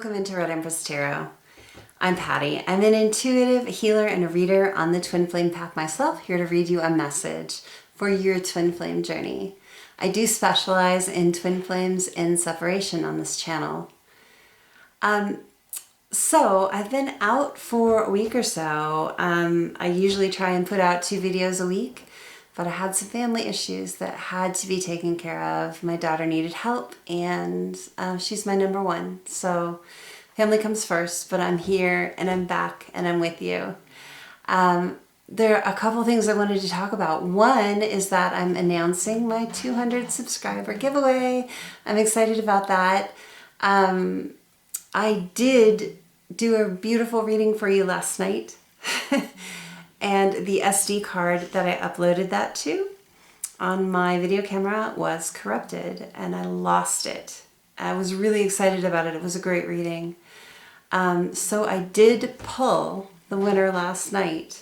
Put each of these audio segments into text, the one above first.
Welcome into Red Empress Tarot. I'm Patty. I'm an intuitive healer and a reader on the Twin Flame path myself, here to read you a message for your Twin Flame journey. I do specialize in Twin Flames and separation on this channel. So I've been out for a week or so. I usually try and put out 2 videos a week, but I had some family issues that had to be taken care of. My daughter needed help, and she's my number one. So family comes first, but I'm here and I'm back and I'm with you. There are a couple things I wanted to talk about. One is that I'm announcing my 200 subscriber giveaway. I'm excited about that. I did do a beautiful reading for you last night. And the SD card that I uploaded that to on my video camera was corrupted and I lost it. I was really excited about it. It was a great reading. So I did pull the winner last night.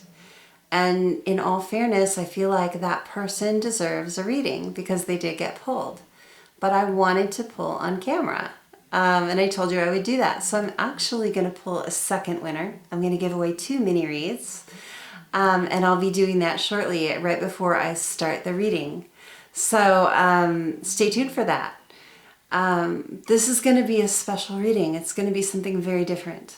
And in all fairness, I feel like that person deserves a reading because they did get pulled. But I wanted to pull on camera. And I told you I would do that. So I'm actually going to pull a second winner. I'm going to give away 2 mini reads. And I'll be doing that shortly, right before I start the reading. So stay tuned for that. This is going to be a special reading. It's going to be something very different.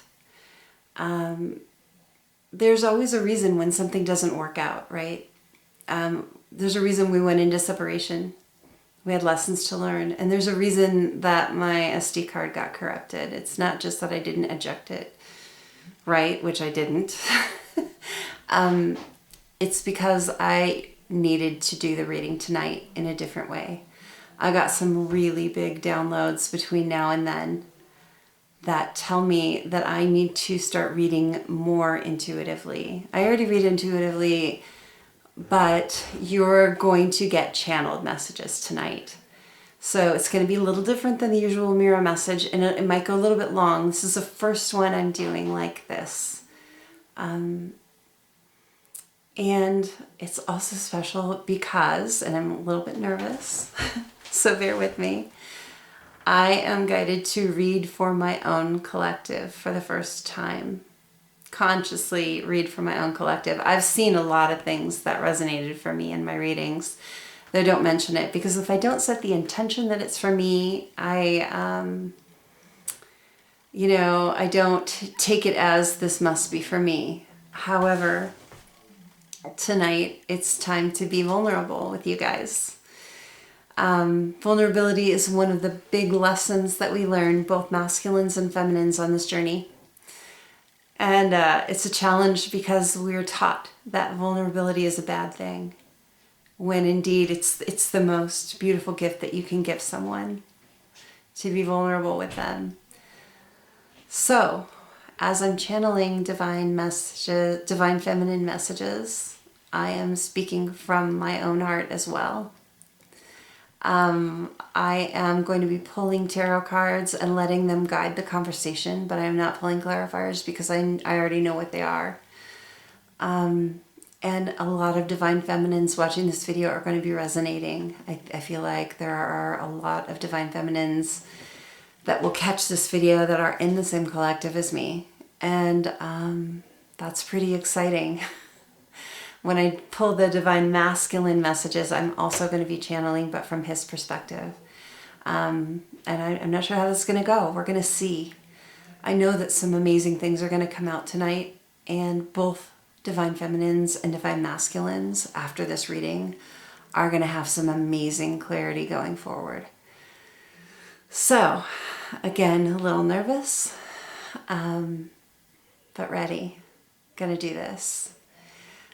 There's always a reason when something doesn't work out, right? There's a reason we went into separation. We had lessons to learn. And there's a reason that my SD card got corrupted. It's not just that I didn't eject it, right? Which I didn't. It's because I needed to do the reading tonight in a different way. I got some really big downloads between now and then that tell me that I need to start reading more intuitively. I already read intuitively, but you're going to get channeled messages tonight. So it's going to be a little different than the usual mirror message, and it might go a little bit long. This is the first one I'm doing like this. And it's also special because, and I'm a little bit nervous, so bear with me, I am guided to read for my own collective for the first time. Consciously read for my own collective. I've seen a lot of things that resonated for me in my readings. They don't mention it because if I don't set the intention that it's for me, I don't take it as this must be for me. However, tonight it's time to be vulnerable with you guys. Vulnerability is one of the big lessons that we learn, both masculines and feminines, on this journey. And it's a challenge because we're taught that vulnerability is a bad thing, when indeed it's the most beautiful gift that you can give someone, to be vulnerable with them. So, as I'm channeling divine messages, divine feminine messages, I am speaking from my own heart as well. I am going to be pulling tarot cards and letting them guide the conversation, but I'm not pulling clarifiers because I already know what they are. And a lot of divine feminines watching this video are going to be resonating. I feel like there are a lot of divine feminines that will catch this video that are in the same collective as me. And that's pretty exciting. When I pull the divine masculine messages, I'm also going to be channeling, but from his perspective. And I'm not sure how this is going to go. We're going to see. I know that some amazing things are going to come out tonight, and both divine feminines and divine masculines after this reading are going to have some amazing clarity going forward. So, again, a little nervous, but ready. Gonna do this.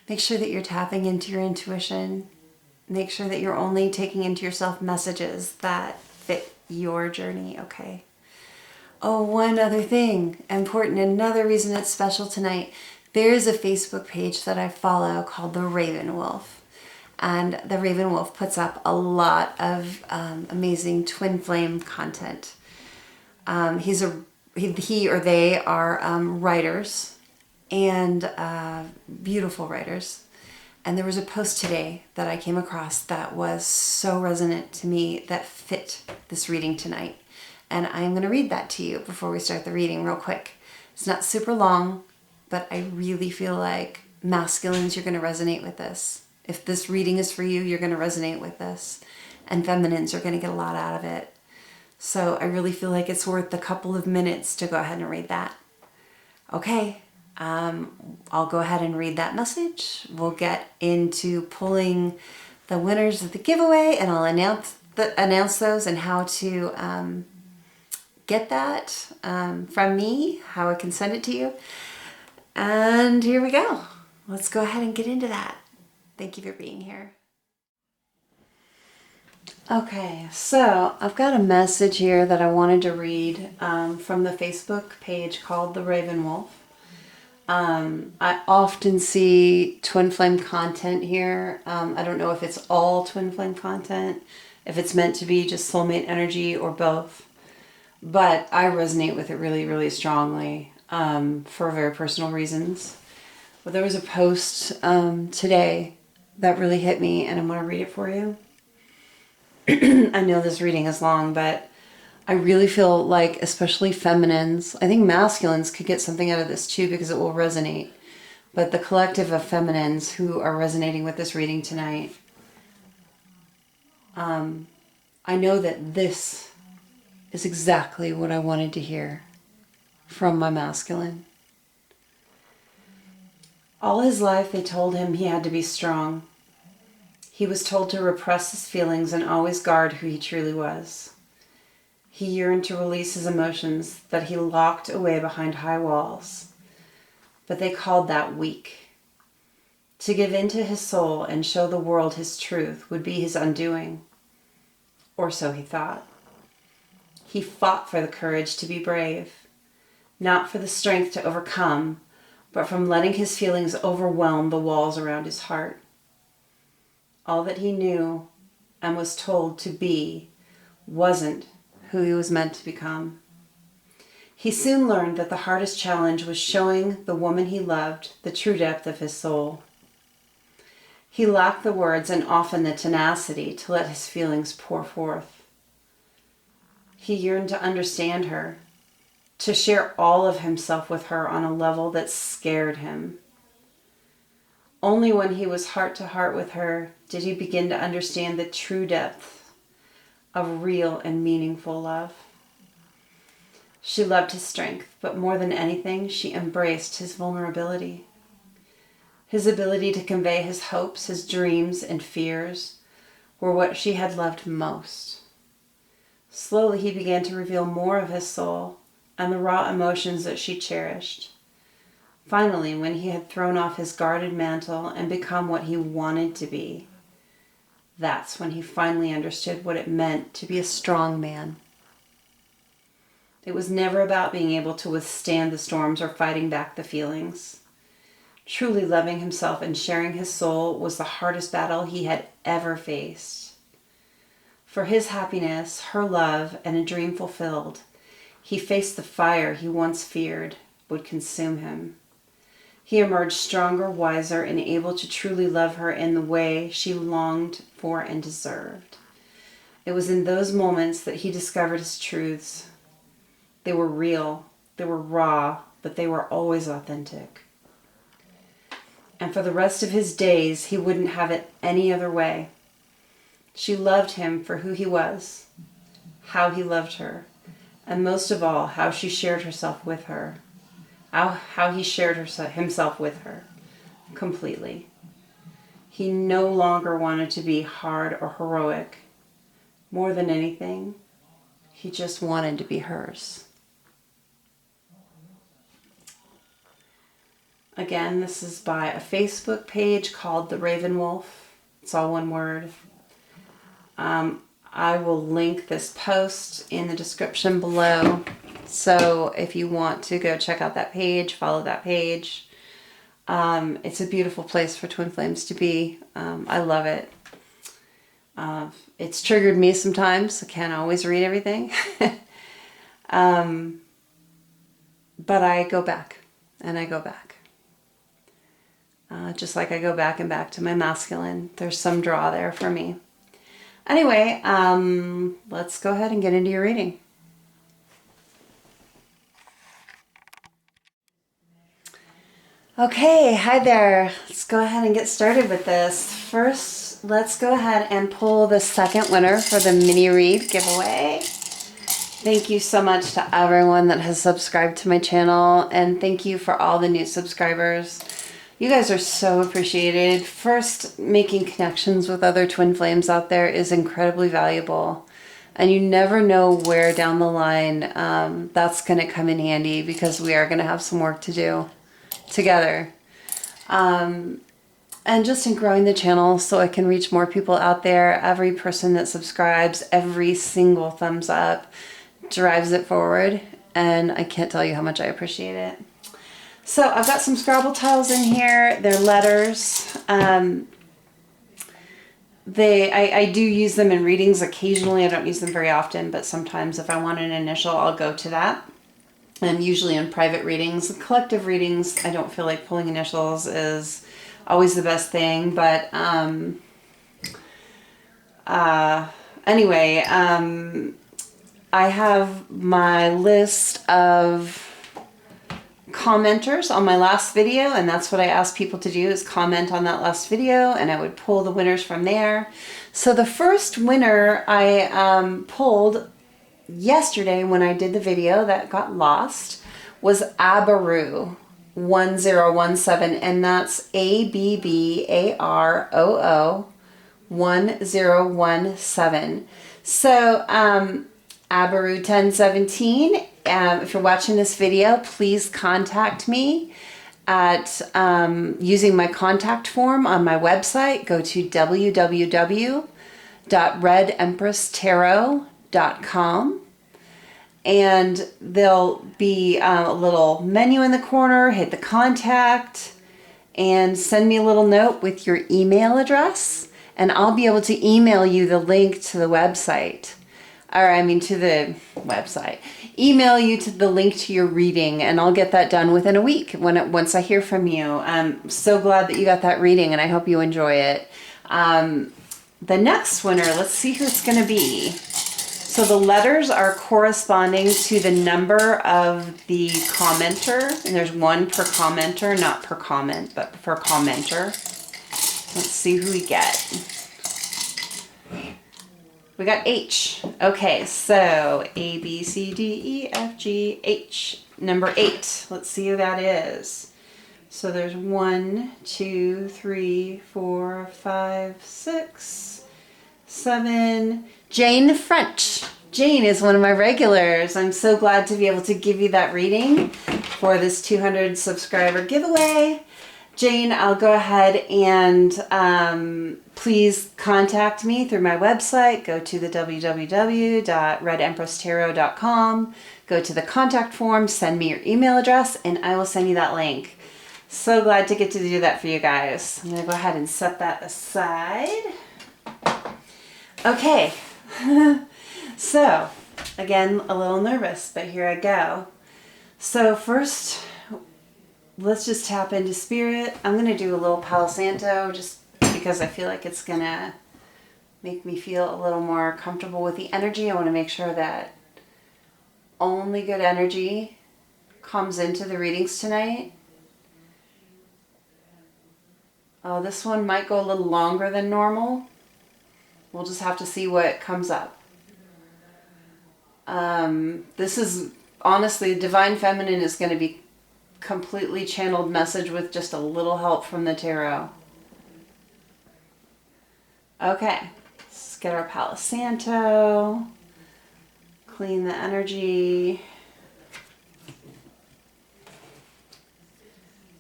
Make sure that you're tapping into your intuition. Make sure that you're only taking into yourself messages that fit your journey, okay? Oh, one other thing, important, another reason it's special tonight. There is a Facebook page that I follow called The Raven Wolf. And The Raven Wolf puts up a lot of amazing twin flame content. He or they are writers, and beautiful writers. And there was a post today that I came across that was so resonant to me that fit this reading tonight. And I'm going to read that to you before we start the reading real quick. It's not super long, but I really feel like masculines, you're going to resonate with this. If this reading is for you, you're going to resonate with this. And feminines are going to get a lot out of it. So I really feel like it's worth a couple of minutes to go ahead and read that. Okay, I'll go ahead and read that message. We'll get into pulling the winners of the giveaway, and I'll announce those and how to get that from me, how I can send it to you. And here we go. Let's go ahead and get into that. Thank you for being here. Okay, so I've got a message here that I wanted to read from the Facebook page called The Raven Wolf. I often see twin flame content here. I don't know if it's all twin flame content, if it's meant to be just soulmate energy or both, but I resonate with it really, really strongly for very personal reasons. But there was a post today that really hit me, and I'm going to read it for you. I know this reading is long, but I really feel like, especially feminines, I think masculines could get something out of this too because it will resonate. But the collective of feminines who are resonating with this reading tonight, I know that this is exactly what I wanted to hear from my masculine. All his life they told him he had to be strong. He was told to repress his feelings and always guard who he truly was. He yearned to release his emotions that he locked away behind high walls, but they called that weak. To give in to his soul and show the world his truth would be his undoing, or so he thought. He fought for the courage to be brave, not for the strength to overcome, but from letting his feelings overwhelm the walls around his heart. All that he knew and was told to be wasn't who he was meant to become. He soon learned that the hardest challenge was showing the woman he loved the true depth of his soul. He lacked the words and often the tenacity to let his feelings pour forth. He yearned to understand her, to share all of himself with her on a level that scared him. Only when he was heart to heart with her did he begin to understand the true depth of real and meaningful love. She loved his strength, but more than anything, she embraced his vulnerability. His ability to convey his hopes, his dreams, and fears were what she had loved most. Slowly, he began to reveal more of his soul and the raw emotions that she cherished. Finally, when he had thrown off his guarded mantle and become what he wanted to be, that's when he finally understood what it meant to be a strong man. It was never about being able to withstand the storms or fighting back the feelings. Truly loving himself and sharing his soul was the hardest battle he had ever faced. For his happiness, her love, and a dream fulfilled, he faced the fire he once feared would consume him. He emerged stronger, wiser, and able to truly love her in the way she longed for and deserved. It was in those moments that he discovered his truths. They were real, they were raw, but they were always authentic. And for the rest of his days, he wouldn't have it any other way. She loved him for who he was, how he loved her, and most of all, how she shared herself with her. How he shared himself with her completely. He no longer wanted to be hard or heroic. More than anything, he just wanted to be hers. Again, this is by a Facebook page called The Raven Wolf. It's all one word. I will link this post in the description below. So if you want to go check out that page, follow that page. It's a beautiful place for twin flames to be. I love it. It's triggered me sometimes. I can't always read everything. But I go back and I go back. Just like I go back and back to my masculine. There's some draw there for me. Anyway, let's go ahead and get into your reading. Okay, hi there. Let's go ahead and get started with this. First, let's go ahead and pull the second winner for the mini read giveaway. Thank you so much to everyone that has subscribed to my channel, and thank you for all the new subscribers. You guys are so appreciated. First, making connections with other twin flames out there is incredibly valuable. And you never know where down the line that's going to come in handy, because we are going to have some work to do together. And just in growing the channel so I can reach more people out there. Every person that subscribes, every single thumbs up drives it forward, and I can't tell you how much I appreciate it. So I've got some Scrabble tiles in here. They're letters. I do use them in readings occasionally. I don't use them very often, but sometimes if I want an initial, I'll go to that. And usually in private readings. Collective readings, I don't feel like pulling initials is always the best thing. But anyway, I have my list of commenters on my last video, and that's what I asked people to do, is comment on that last video, and I would pull the winners from there. So the first winner I pulled yesterday when I did the video that got lost was Abaroo 1017, and that's ABBAROO 1017. So Abaroo 1017, if you're watching this video, please contact me at using my contact form on my website. Go to www.redempresstarot.com, and there'll be a little menu in the corner. Hit the contact and send me a little note with your email address, and I'll be able to email you the link to the website. Or I mean to the website. Email you to the link to your reading, and I'll get that done within a week once I hear from you. I'm so glad that you got that reading, and I hope you enjoy it. The next winner, let's see who it's going to be. So the letters are corresponding to the number of the commenter, and there's one per commenter, not per comment, but per commenter. Let's see who we get. We got H. Okay, so A, B, C, D, E, F, G, H. Number 8. Let's see who that is. So there's 1, 2, 3, 4, 5, 6, 7. Jane French. Jane is one of my regulars. I'm so glad to be able to give you that reading for this 200 subscriber giveaway. Jane, I'll go ahead and please contact me through my website. Go to the www.redempresstarot.com. Go to the contact form, send me your email address, and I will send you that link. So glad to get to do that for you guys. I'm going to go ahead and set that aside. Okay. So, again, a little nervous, but here I go. So first, let's just tap into spirit. I'm going to do a little Palo Santo just because I feel like it's going to make me feel a little more comfortable with the energy. I want to make sure that only good energy comes into the readings tonight. Oh, this one might go a little longer than normal. We'll just have to see what comes up. This is honestly, Divine Feminine is going to be completely channeled message with just a little help from the tarot. Okay, let's get our Palo Santo, clean the energy,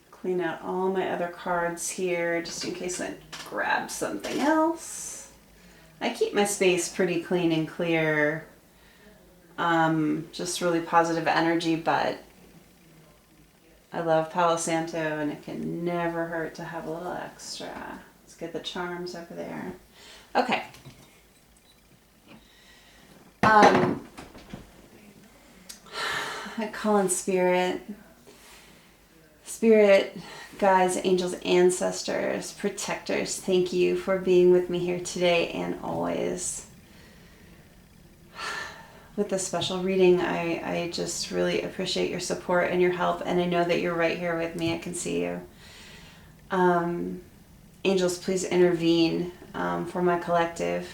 clean out all my other cards here just in case I grab something else. I keep my space pretty clean and clear, just really positive energy, but I love Palo Santo, and it can never hurt to have a little extra. Let's get the charms over there. Okay. I call in spirit. Spirit, guides, angels, ancestors, protectors, thank you for being with me here today and always. with this special reading. I just really appreciate your support and your help, and I know that you're right here with me. I can see you. Angels, please intervene for my collective.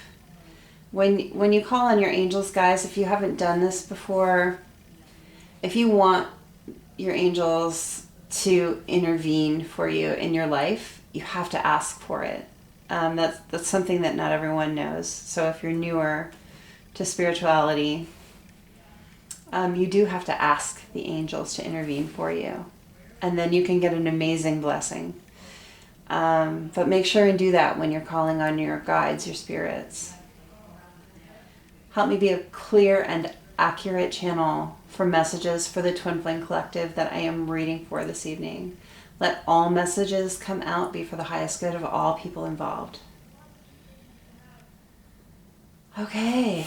When you call on your angels, guys, if you haven't done this before, if you want your angels to intervene for you in your life, you have to ask for it. That's something that not everyone knows. So if you're newer to spirituality, you do have to ask the angels to intervene for you. And then you can get an amazing blessing. But make sure and do that when you're calling on your guides, your spirits. Help me be a clear and accurate channel for messages for the Twin Flame Collective that I am reading for this evening. Let all messages come out be for the highest good of all people involved. Okay.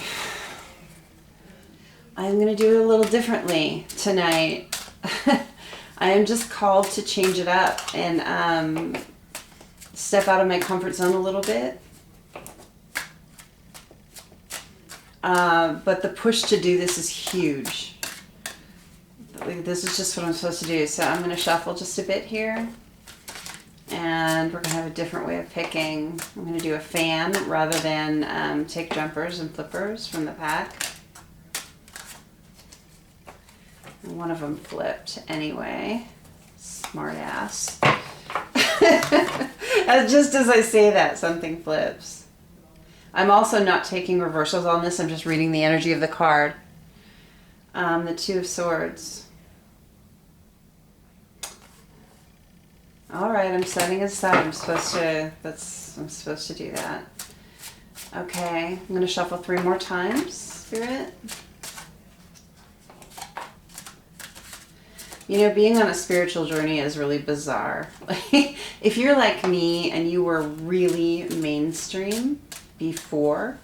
I'm going to do it a little differently tonight. I am just called to change it up and step out of my comfort zone a little bit. But the push to do this is huge. This is just what I'm supposed to do. So I'm going to shuffle just a bit here. And we're going to have a different way of picking. I'm going to do a fan rather than take jumpers and flippers from the pack. And one of them flipped anyway. Smart ass. Just as I say that, something flips. I'm also not taking reversals on this. I'm just reading the energy of the card. The Two of Swords. All right, I'm setting it aside. I'm supposed to do that. Okay, I'm going to shuffle 3 more times, Spirit. You know, being on a spiritual journey is really bizarre. If you're like me and you were really mainstream before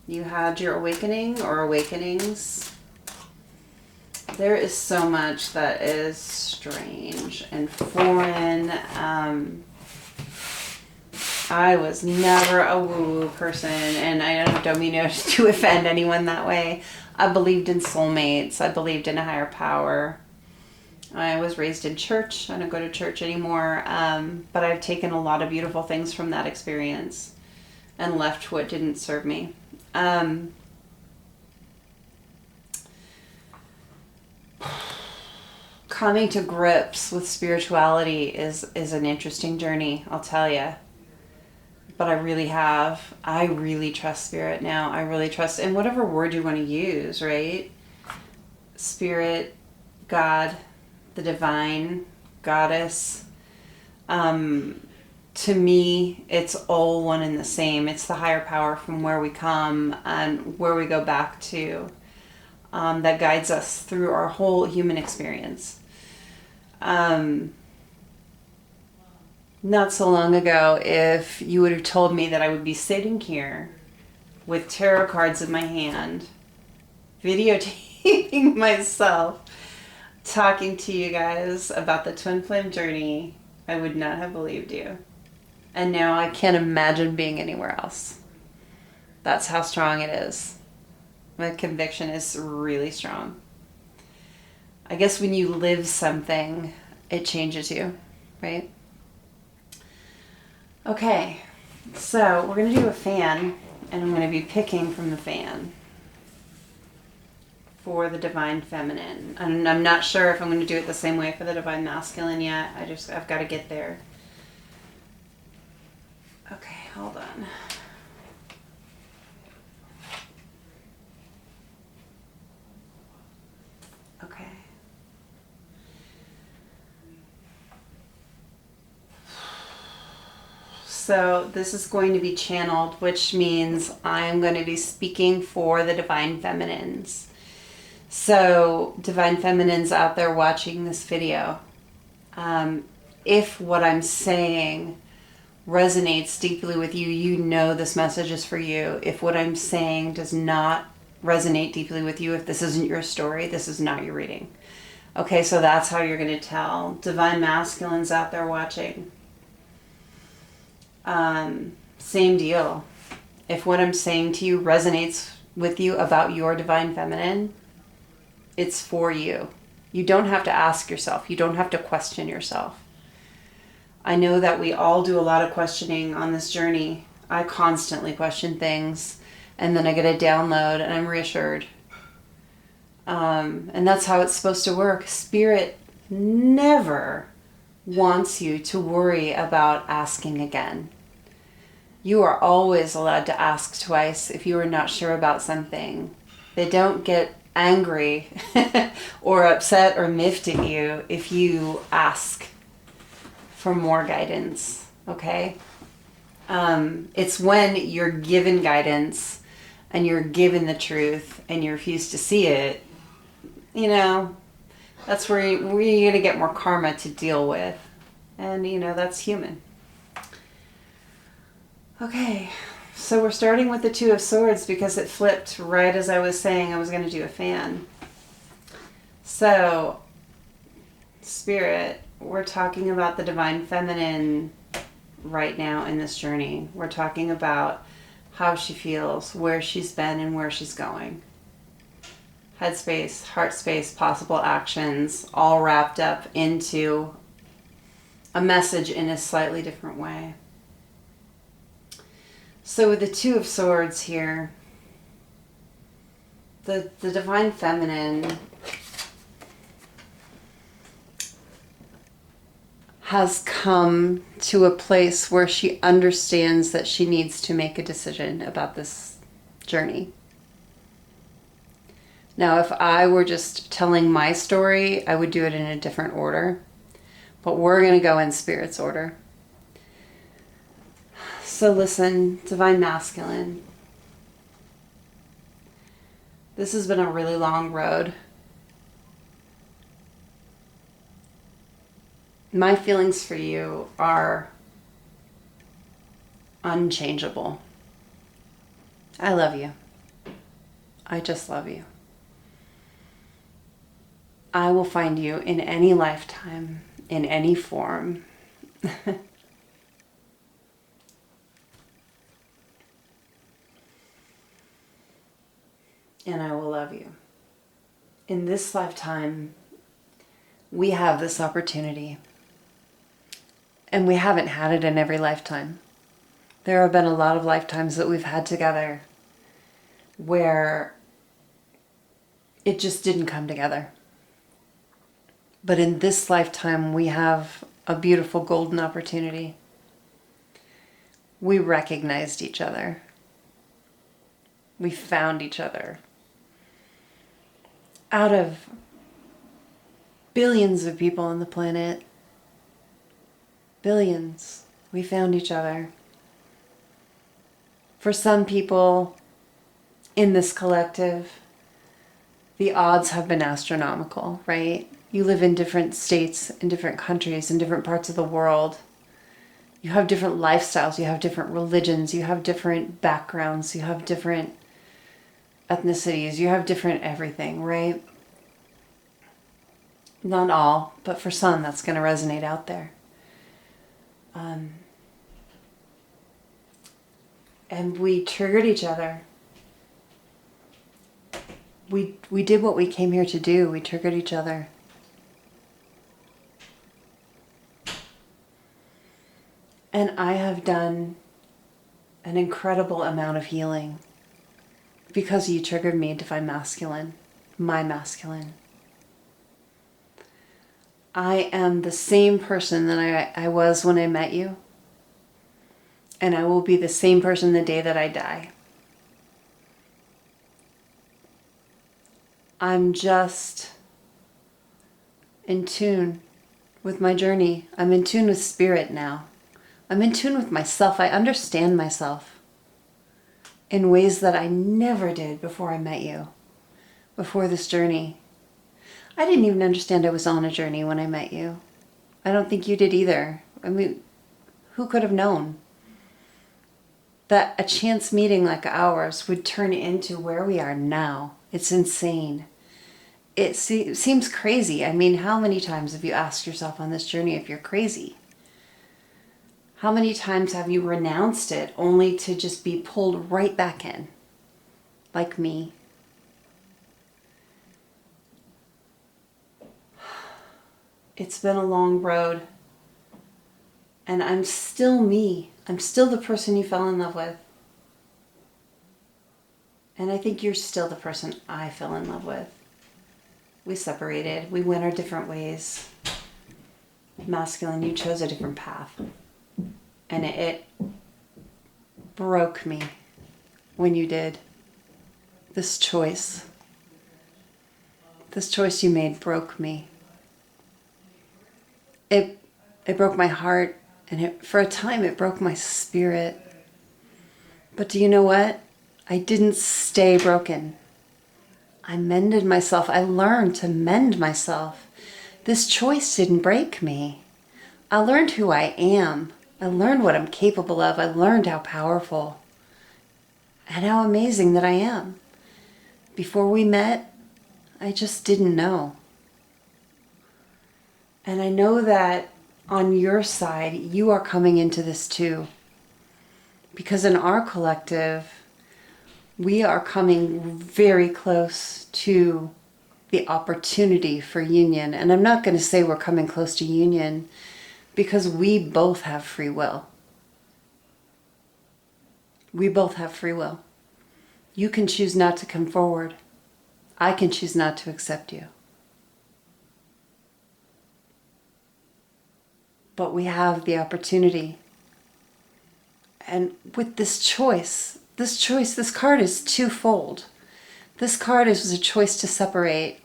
you had your awakening or awakenings, there is so much that is strange and foreign. I was never a woo-woo person, and I don't mean to offend anyone that way. I believed in soulmates. I believed in a higher power. I was raised in church. I don't go to church anymore, but I've taken a lot of beautiful things from that experience and left what didn't serve me. Coming to grips with spirituality is an interesting journey, I'll tell you. But I really trust Spirit now. I really trust, and whatever word you want to use, right? Spirit, God, the divine, goddess. To me, it's all one and the same. It's the higher power from where we come and where we go back to, that guides us through our whole human experience. Not so long ago, if you would have told me that I would be sitting here with tarot cards in my hand, videotaping myself, talking to you guys about the Twin Flame journey, I would not have believed you. And now I can't imagine being anywhere else. That's how strong it is. My conviction is really strong. I guess when you live something, it changes you, right? Okay, so we're going to do a fan, and I'm going to be picking from the fan for the Divine Feminine. And I'm not sure if I'm going to do it the same way for the Divine Masculine yet. I've got to get there. Okay, hold on. Okay. So this is going to be channeled, which means I'm going to be speaking for the Divine Feminines. So Divine Feminines out there watching this video, if what I'm saying resonates deeply with you, you know this message is for you. If what I'm saying does not resonate deeply with you, if this isn't your story, this is not your reading. Okay, so that's how you're going to tell. Divine Masculines out there watching. Same deal. If what I'm saying to you resonates with you about your divine feminine, it's for you. You don't have to ask yourself. You don't have to question yourself. I know that we all do a lot of questioning on this journey. I constantly question things, and then I get a download and I'm reassured. And that's how it's supposed to work. Spirit never wants you to worry about asking again. You are always allowed to ask twice if you are not sure about something. They don't get angry or upset or miffed at you if you ask for more guidance, okay? It's when you're given guidance and you're given the truth and you refuse to see it, you know, that's where you're going to get more karma to deal with. And, you know, that's human. Okay, so we're starting with the Two of Swords because it flipped right as I was saying I was going to do a fan. So, Spirit, we're talking about the divine feminine right now in this journey. We're talking about how she feels, where she's been, and where she's going. Headspace, heart space, possible actions, all wrapped up into a message in a slightly different way. So with the Two of Swords here, the divine feminine has come to a place where she understands that she needs to make a decision about this journey. Now, if I were just telling my story, I would do it in a different order. But we're going to go in Spirit's order. So listen, Divine Masculine. This has been a really long road. My feelings for you are unchangeable. I love you. I just love you. I will find you in any lifetime, in any form. And I will love you. In this lifetime, we have this opportunity. And we haven't had it in every lifetime. There have been a lot of lifetimes that we've had together where it just didn't come together. But in this lifetime, we have a beautiful golden opportunity. We recognized each other. We found each other. Out of billions of people on the planet, billions, we found each other. For some people in this collective, the odds have been astronomical, right? You live in different states, in different countries, in different parts of the world. You have different lifestyles, you have different religions, you have different backgrounds, you have different ethnicities, you have different everything, right? Not all, but for some that's going to resonate out there. And we triggered each other. We did what we came here to do. We triggered each other. And I have done an incredible amount of healing because you triggered me, Divine Masculine, my masculine. I am the same person that I was when I met you. And I will be the same person the day that I die. I'm just in tune with my journey. I'm in tune with Spirit now. I'm in tune with myself. I understand myself in ways that I never did before I met you, before this journey. I didn't even understand I was on a journey when I met you. I don't think you did either. I mean, who could have known that a chance meeting like ours would turn into where we are now? It's insane. It seems crazy. I mean, how many times have you asked yourself on this journey if you're crazy? How many times have you renounced it only to just be pulled right back in? like me. It's been a long road. And I'm still me. I'm still the person you fell in love with. And I think you're still the person I fell in love with. We separated. We went our different ways. Masculine, you chose a different path. And it broke me when you did. This choice you made broke me. It broke my heart, and for a time it broke my spirit. But do you know what? I didn't stay broken. I mended myself. I learned to mend myself. This choice didn't break me. I learned who I am. I learned what I'm capable of. I learned how powerful and how amazing that I am. Before we met, I just didn't know. And I know that on your side, you are coming into this too. Because in our collective, we are coming very close to the opportunity for union. And I'm not going to say we're coming close to union because we both have free will. We both have free will. You can choose not to come forward. I can choose not to accept you. But we have the opportunity. And with this card is twofold. This card is a choice to separate.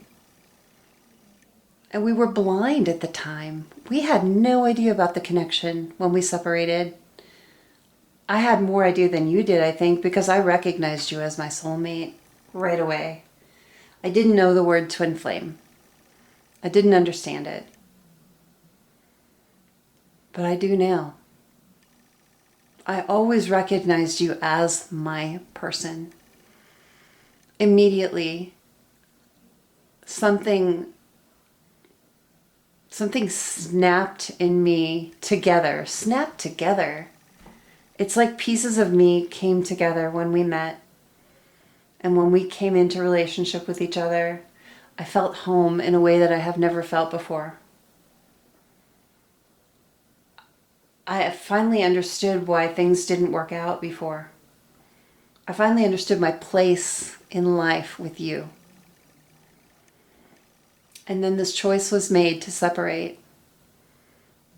And we were blind at the time. We had no idea about the connection when we separated. I had more idea than you did, I think, because I recognized you as my soulmate right away. I didn't know the word twin flame. I didn't understand it. But I do now. I always recognized you as my person. Immediately, something snapped in me together. Snapped together. It's like pieces of me came together when we met. And when we came into relationship with each other, I felt home in a way that I have never felt before. I finally understood why things didn't work out before. I finally understood my place in life with you. And then this choice was made to separate.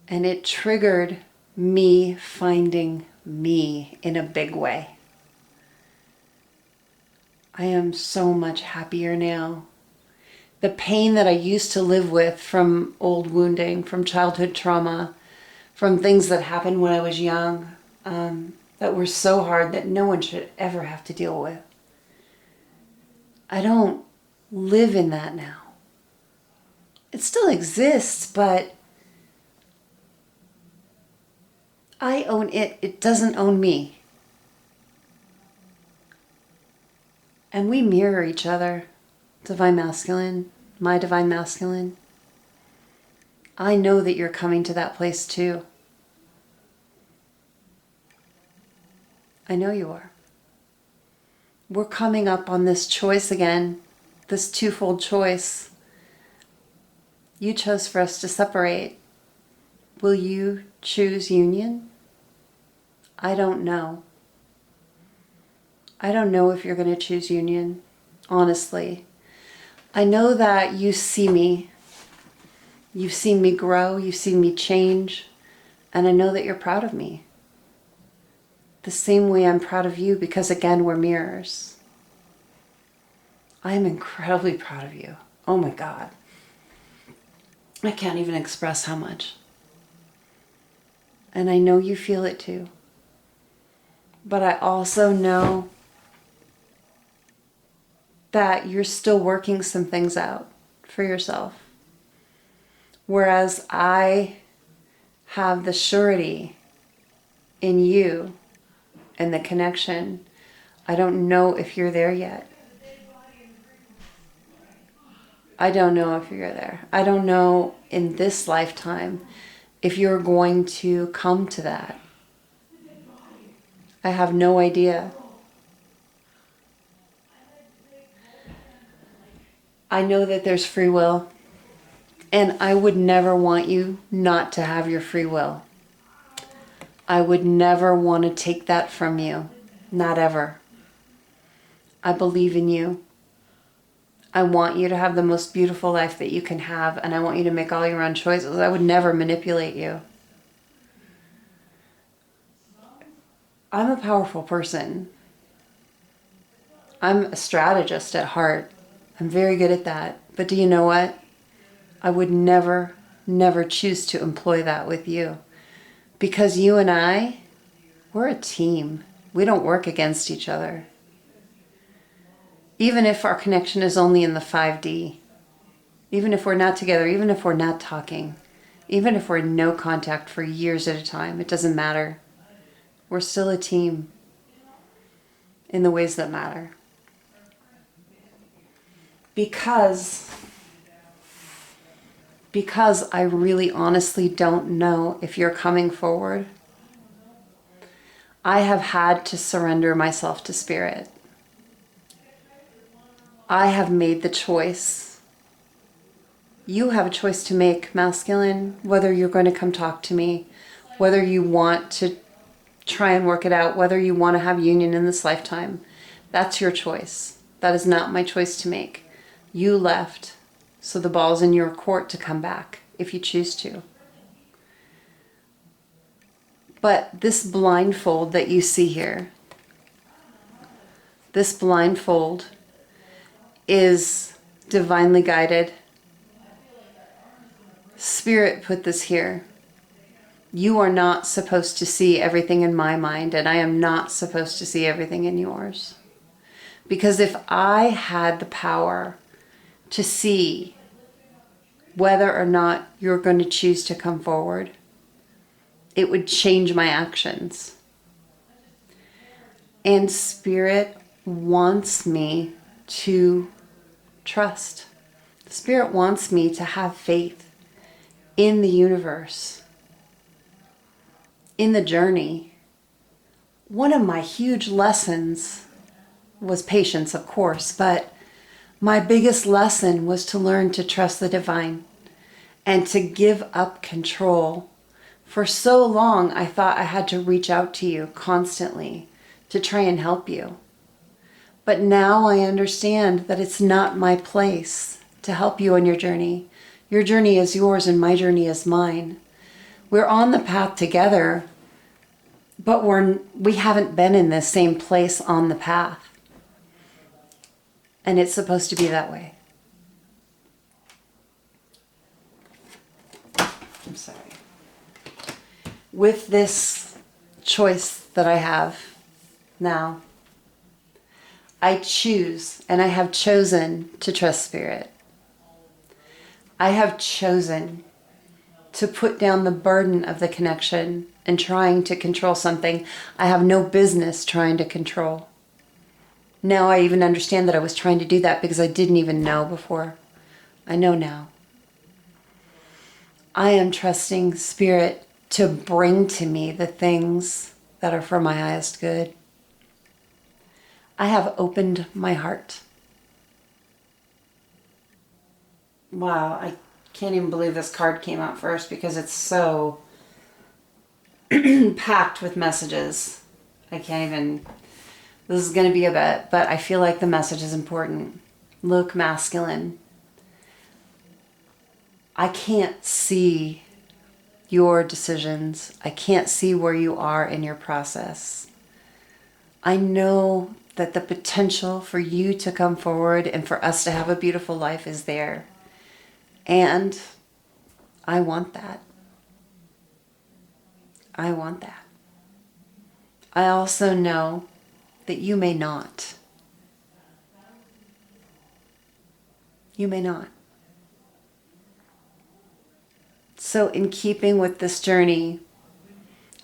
And it triggered me finding me in a big way. I am so much happier now. The pain that I used to live with from old wounding, from childhood trauma, from things that happened when I was young, that were so hard that no one should ever have to deal with. I don't live in that now. It still exists, but I own it. It doesn't own me. And we mirror each other, Divine Masculine, my Divine Masculine. I know that you're coming to that place too. I know you are. We're coming up on this choice again, this twofold choice. You chose for us to separate. Will you choose union? I don't know. I don't know if you're going to choose union, honestly. I know that you see me. You've seen me grow, you've seen me change, and I know that you're proud of me. The same way I'm proud of you because, again, we're mirrors. I am incredibly proud of you. Oh my God. I can't even express how much. And I know you feel it too. But I also know that you're still working some things out for yourself. Whereas I have the surety in you and the connection. I don't know if you're there yet. I don't know if you're there. I don't know in this lifetime if you're going to come to that. I have no idea. I know that there's free will, and I would never want you not to have your free will. I would never want to take that from you. Not ever. I believe in you. I want you to have the most beautiful life that you can have, and I want you to make all your own choices. I would never manipulate you. I'm a powerful person. I'm a strategist at heart. I'm very good at that. But do you know what? I would never, never choose to employ that with you. Because you and I, we're a team. We don't work against each other. Even if our connection is only in the 5D, even if we're not together, even if we're not talking, even if we're in no contact for years at a time, it doesn't matter. We're still a team in the ways that matter. Because I really honestly don't know if you're coming forward, I have had to surrender myself to Spirit. I have made the choice. You have a choice to make, masculine, whether you're going to come talk to me, whether you want to try and work it out, whether you want to have union in this lifetime. That's your choice. That is not my choice to make. You left, so the ball's in your court to come back if you choose to. But this blindfold that you see here, this blindfold is divinely guided. Spirit put this here. You are not supposed to see everything in my mind, and I am not supposed to see everything in yours. Because if I had the power to see whether or not you're going to choose to come forward, it would change my actions. And Spirit wants me to trust. Spirit wants me to have faith in the universe, in the journey. One of my huge lessons was patience, of course, but my biggest lesson was to learn to trust the divine and to give up control. For so long, I thought I had to reach out to you constantly to try and help you. But now I understand that it's not my place to help you on your journey. Your journey is yours and my journey is mine. We're on the path together, but we haven't been in the same place on the path. And it's supposed to be that way. I'm sorry. With this choice that I have now, I choose, and I have chosen to trust Spirit. I have chosen to put down the burden of the connection and trying to control something I have no business trying to control. Now I even understand that I was trying to do that because I didn't even know before. I know now. I am trusting Spirit to bring to me the things that are for my highest good. I have opened my heart. Wow, I can't even believe this card came out first because it's so packed with messages. I can't even... This is going to be a bit, but I feel like the message is important. Look, masculine. I can't see your decisions. I can't see where you are in your process. I know that the potential for you to come forward and for us to have a beautiful life is there. And I want that. I want that. I also know that you may not. You may not. So in keeping with this journey,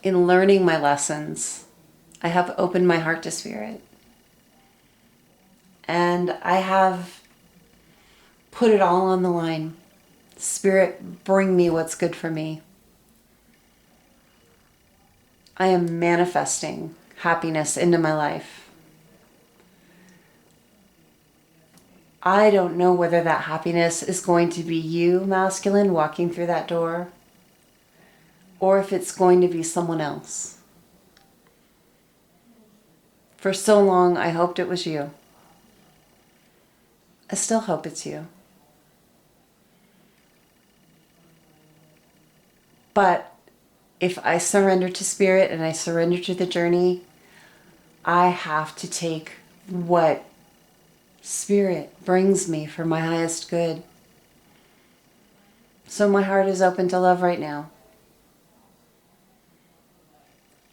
in learning my lessons, I have opened my heart to Spirit. And I have put it all on the line. Spirit, bring me what's good for me. I am manifesting happiness into my life. I don't know whether that happiness is going to be you, masculine, walking through that door, or if it's going to be someone else. For so long, I hoped it was you. I still hope it's you. But if I surrender to spirit and I surrender to the journey, I have to take what spirit brings me for my highest good. So my heart is open to love right now.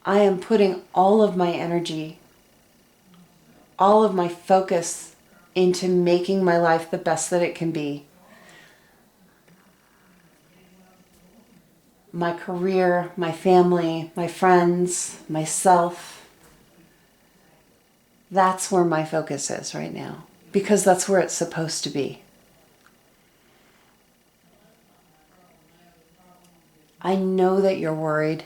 I am putting all of my energy, all of my focus into making my life the best that it can be. My career, my family, my friends, myself. That's where my focus is right now, because that's where it's supposed to be. I know that you're worried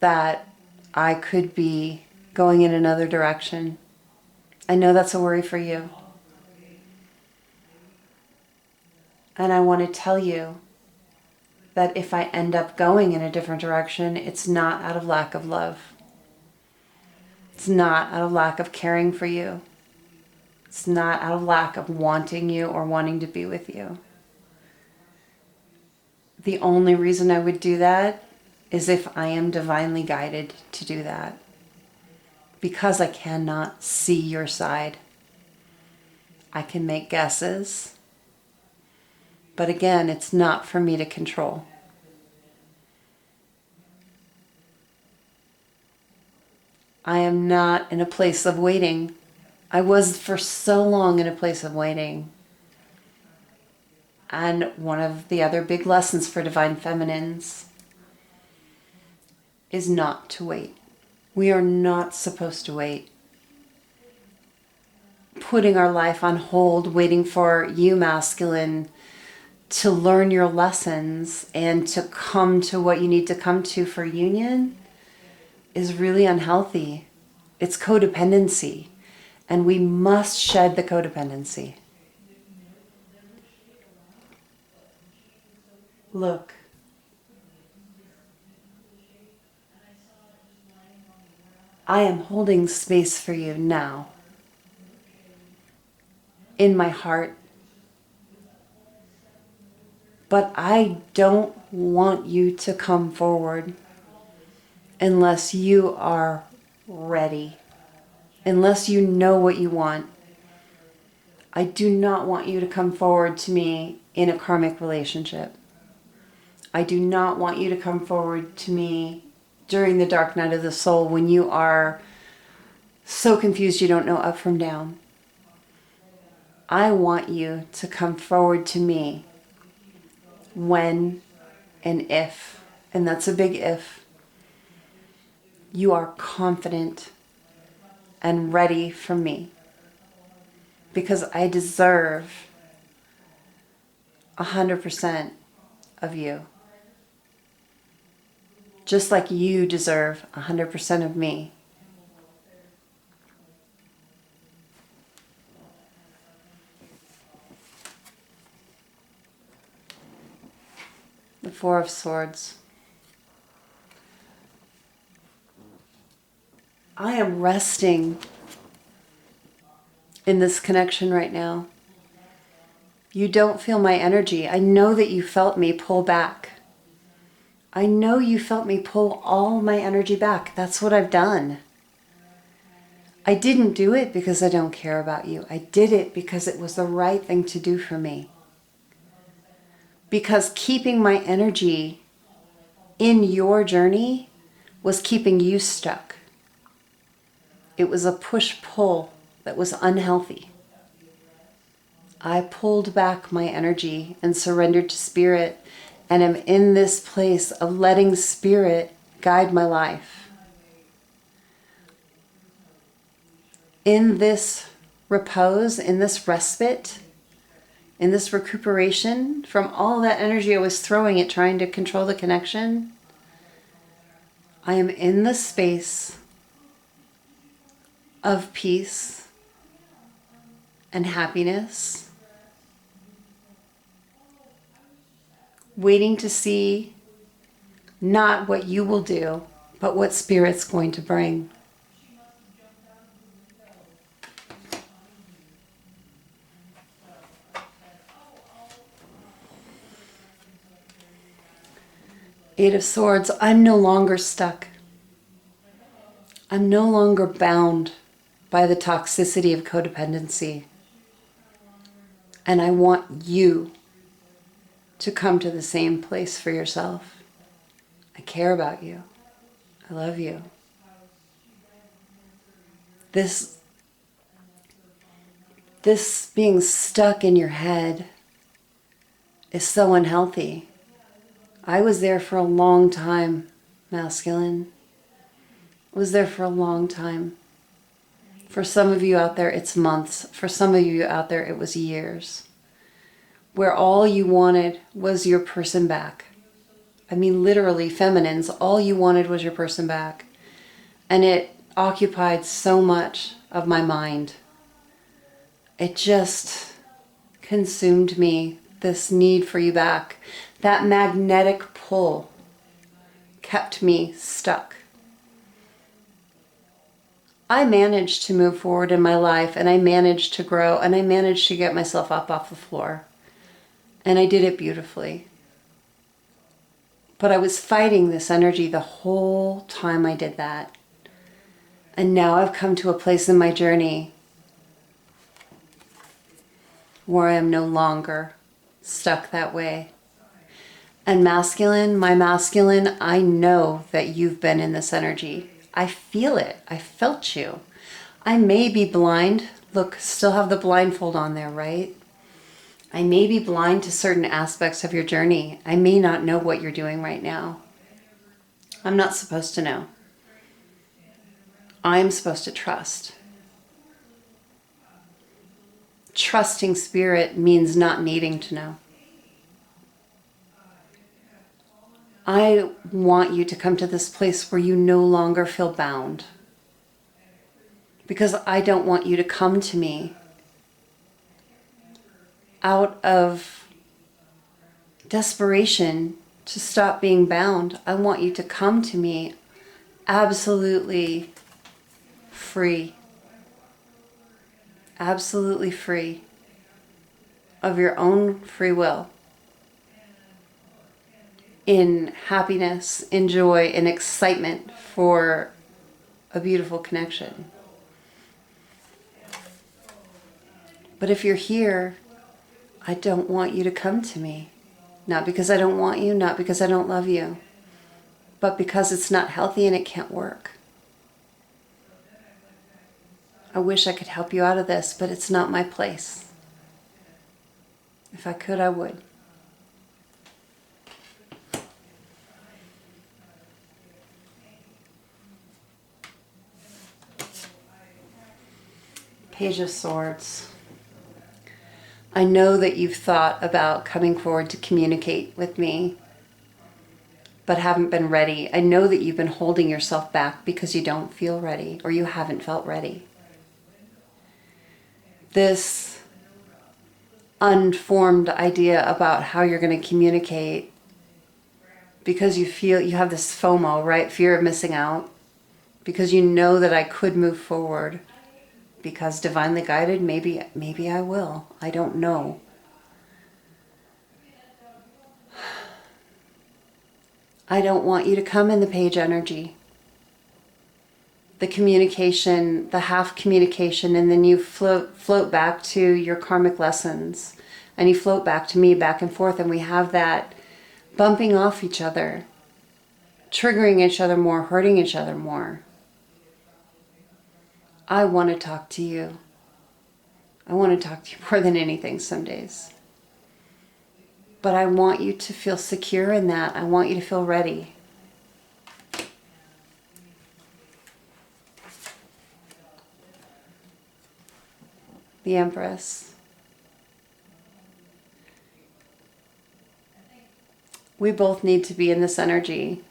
that I could be going in another direction. I know that's a worry for you. And I want to tell you that if I end up going in a different direction, it's not out of lack of love. It's not out of lack of caring for you. It's not out of lack of wanting you or wanting to be with you. The only reason I would do that is if I am divinely guided to do that. Because I cannot see your side. I can make guesses. But again, it's not for me to control. I am not in a place of waiting. I was for so long in a place of waiting. And one of the other big lessons for divine feminines is not to wait. We are not supposed to wait. Putting our life on hold, waiting for you, masculine, to learn your lessons and to come to what you need to come to for union is really unhealthy. It's codependency, and we must shed the codependency. Look, I am holding space for you now in my heart, but I don't want you to come forward unless you are ready, unless you know what you want. I do not want you to come forward to me in a karmic relationship. I do not want you to come forward to me during the dark night of the soul when you are so confused you don't know up from down. I want you to come forward to me when and if, and that's a big if, you are confident and ready for me. Because I deserve 100% of you. Just like you deserve 100% of me. The Four of Swords. I am resting in this connection right now. You don't feel my energy. I know that you felt me pull back. I know you felt me pull all my energy back. That's what I've done. I didn't do it because I don't care about you. I did it because it was the right thing to do for me. Because keeping my energy in your journey was keeping you stuck. It was a push-pull that was unhealthy. I pulled back my energy and surrendered to spirit, and am in this place of letting spirit guide my life. In this repose, in this respite, in this recuperation from all that energy I was throwing at trying to control the connection, I am in the space of peace, and happiness, waiting to see not what you will do, but what Spirit's going to bring. Eight of Swords, I'm no longer stuck. I'm no longer bound by the toxicity of codependency. And I want you to come to the same place for yourself. I care about you. I love you. This being stuck in your head is so unhealthy. I was there for a long time, masculine. I was there for a long time. For some of you out there, it's months. For some of you out there, it was years. Where all you wanted was your person back. I mean, literally, feminines, all you wanted was your person back. And it occupied so much of my mind. It just consumed me, this need for you back. That magnetic pull kept me stuck. I managed to move forward in my life, and I managed to grow, and I managed to get myself up off the floor. And I did it beautifully. But I was fighting this energy the whole time I did that. And now I've come to a place in my journey where I am no longer stuck that way. And masculine, my masculine, I know that you've been in this energy. I feel it. I felt you. I may be blind. Look, still have the blindfold on there, right? I may be blind to certain aspects of your journey. I may not know what you're doing right now. I'm not supposed to know. I'm supposed to trust. Trusting Spirit means not needing to know. I want you to come to this place where you no longer feel bound. Because I don't want you to come to me out of desperation to stop being bound. I want you to come to me absolutely free. Absolutely free of your own free will. In happiness, in joy, in excitement for a beautiful connection. But if you're here, I don't want you to come to me. Not because I don't want you, not because I don't love you, but because it's not healthy and it can't work. I wish I could help you out of this, but it's not my place. If I could, I would. Page of Swords. I know that you've thought about coming forward to communicate with me, but haven't been ready. I know that you've been holding yourself back because you don't feel ready or you haven't felt ready. This unformed idea about how you're going to communicate because you feel you have this FOMO, right? Fear of missing out. Because you know that I could move forward. Because divinely guided, maybe I will. I don't know. I don't want you to come in the page energy. The communication, the half communication, and then you float back to your karmic lessons. And you float back to me, back and forth, and we have that bumping off each other, triggering each other more, hurting each other more. I want to talk to you. I want to talk to you more than anything some days. But I want you to feel secure in that. I want you to feel ready. The Empress. We both need to be in this energy.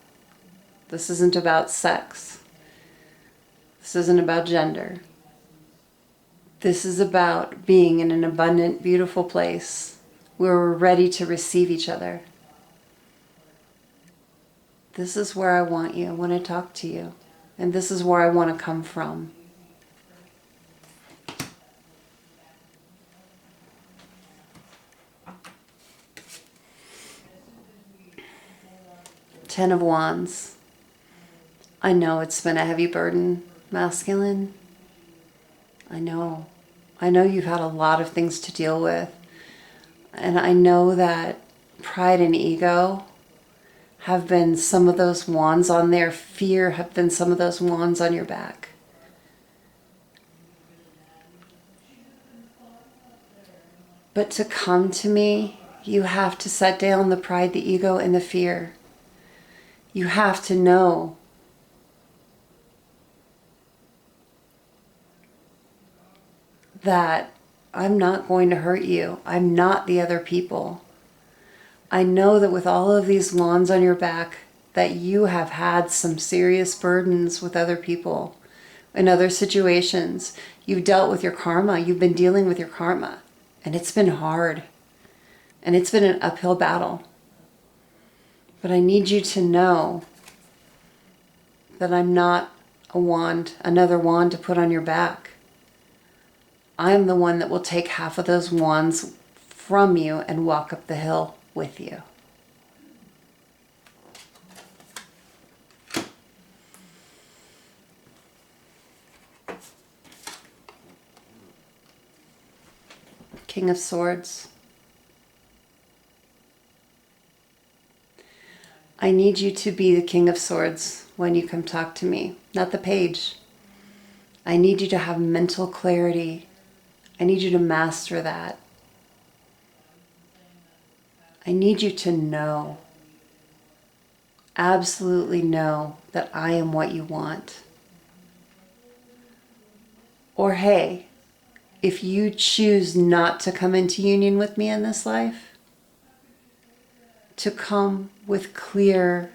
This isn't about sex. This isn't about gender. This is about being in an abundant, beautiful place where we're ready to receive each other. This is where I want you when I talk to you. And this is where I want to come from. Ten of Wands. I know it's been a heavy burden, masculine. I know. I know you've had a lot of things to deal with. And I know that pride and ego have been some of those wands on there. Fear have been some of those wands on your back. But to come to me, you have to set down the pride, the ego, and the fear. You have to know that I'm not going to hurt you. I'm not the other people. I know that with all of these wands on your back, that you have had some serious burdens with other people in other situations. You've dealt with your karma. You've been dealing with your karma. And it's been hard. And it's been an uphill battle. But I need you to know that I'm not a wand, another wand to put on your back. I'm the one that will take half of those wands from you and walk up the hill with you. King of Swords. I need you to be the King of Swords when you come talk to me, not the page. I need you to have mental clarity. I need you to master that. I need you to know, absolutely know that I am what you want. Or hey, if you choose not to come into union with me in this life, to come with clear,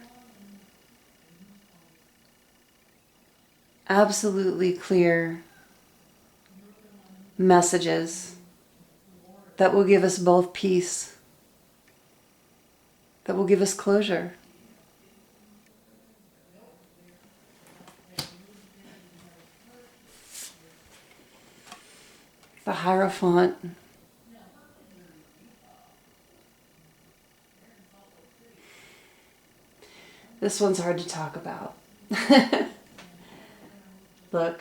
absolutely clear messages that will give us both peace, that will give us closure. The Hierophant. This one's hard to talk about. Look,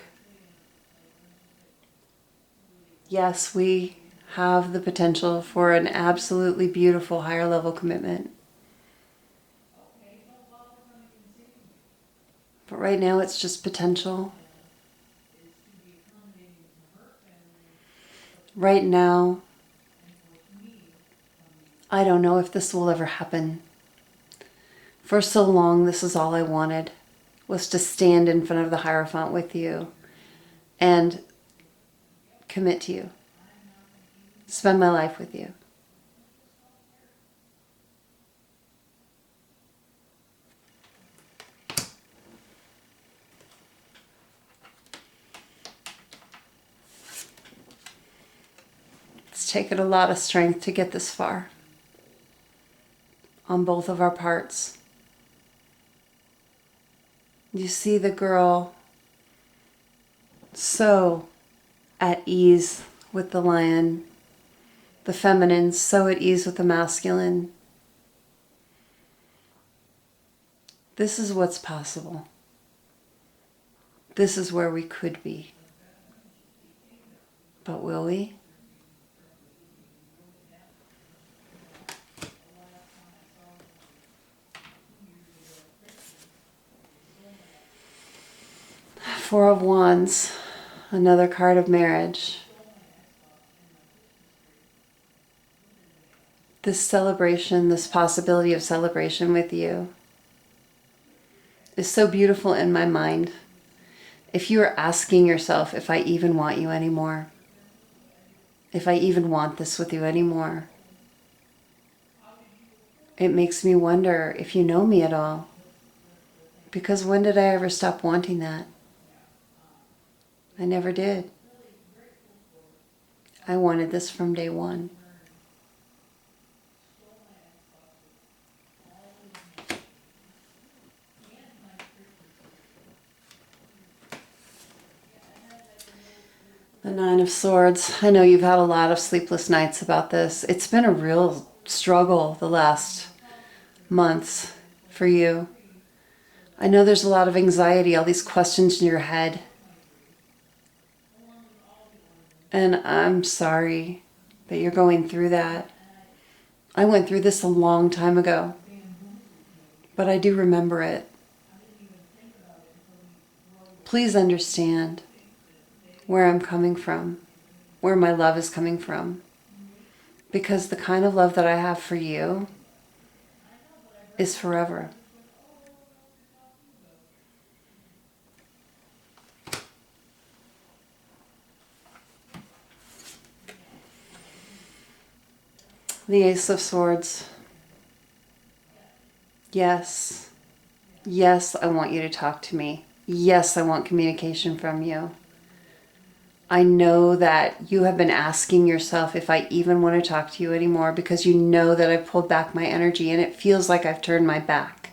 yes, we have the potential for an absolutely beautiful higher level commitment. But right now it's just potential. Right now, I don't know if this will ever happen. For so long, this is all I wanted, was to stand in front of the Hierophant with you and commit to you, spend my life with you. It's taken a lot of strength to get this far on both of our parts. You see the girl so at ease with the lion, the feminine so at ease with the masculine. This is what's possible. This is where we could be. But will we? Four of Wands, another card of marriage. This celebration, this possibility of celebration with you is so beautiful in my mind. If you are asking yourself if I even want you anymore, if I even want this with you anymore, it makes me wonder if you know me at all. Because when did I ever stop wanting that? I never did. I wanted this from day one. The Nine of Swords. I know you've had a lot of sleepless nights about this. It's been a real struggle the last months for you. I know there's a lot of anxiety, all these questions in your head. And I'm sorry that you're going through that. I went through this a long time ago, but I do remember it. Please understand where I'm coming from, where my love is coming from. Because the kind of love that I have for you is forever. The Ace of Swords. Yes. Yes, I want you to talk to me. Yes, I want communication from you. I know that you have been asking yourself if I even want to talk to you anymore because you know that I've pulled back my energy and it feels like I've turned my back.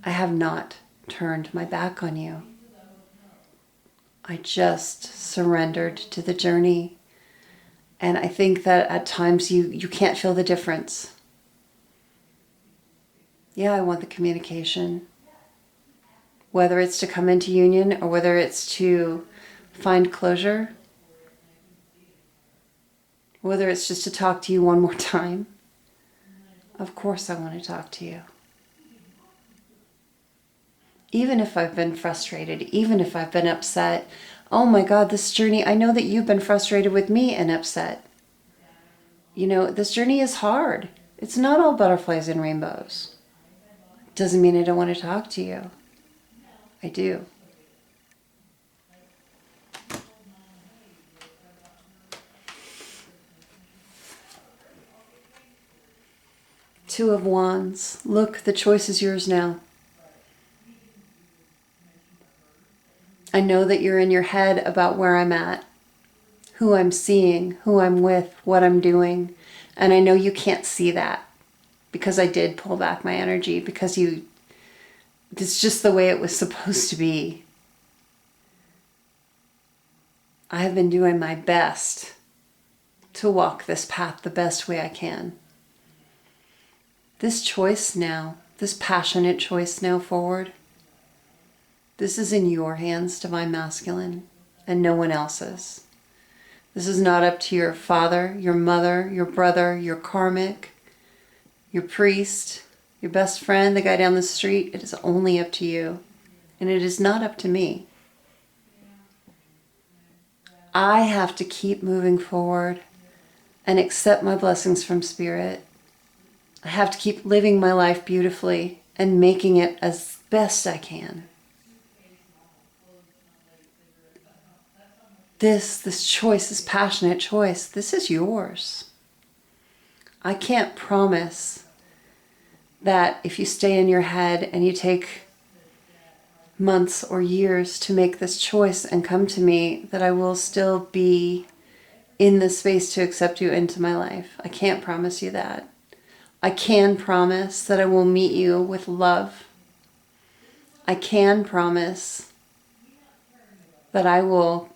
I have not turned my back on you. I just surrendered to the journey. And I think that at times you can't feel the difference. Yeah, I want the communication. Whether it's to come into union or whether it's to find closure, whether it's just to talk to you one more time. Of course I want to talk to you. Even if I've been frustrated, even if I've been upset, oh my God, this journey, I know that you've been frustrated with me and upset. You know, this journey is hard. It's not all butterflies and rainbows. Doesn't mean I don't want to talk to you. I do. Two of Wands. Look, the choice is yours now. I know that you're in your head about where I'm at, who I'm seeing, who I'm with, what I'm doing. And I know you can't see that because I did pull back my energy because it's just the way it was supposed to be. I have been doing my best to walk this path the best way I can. This choice now, this passionate choice now forward, this is in your hands, Divine Masculine, and no one else's. This is not up to your father, your mother, your brother, your karmic, your priest, your best friend, the guy down the street. It is only up to you, and it is not up to me. I have to keep moving forward and accept my blessings from Spirit. I have to keep living my life beautifully and making it as best I can. This choice, this passionate choice, this is yours. I can't promise that if you stay in your head and you take months or years to make this choice and come to me, that I will still be in the space to accept you into my life. I can't promise you that. I can promise that I will meet you with love. I can promise that I will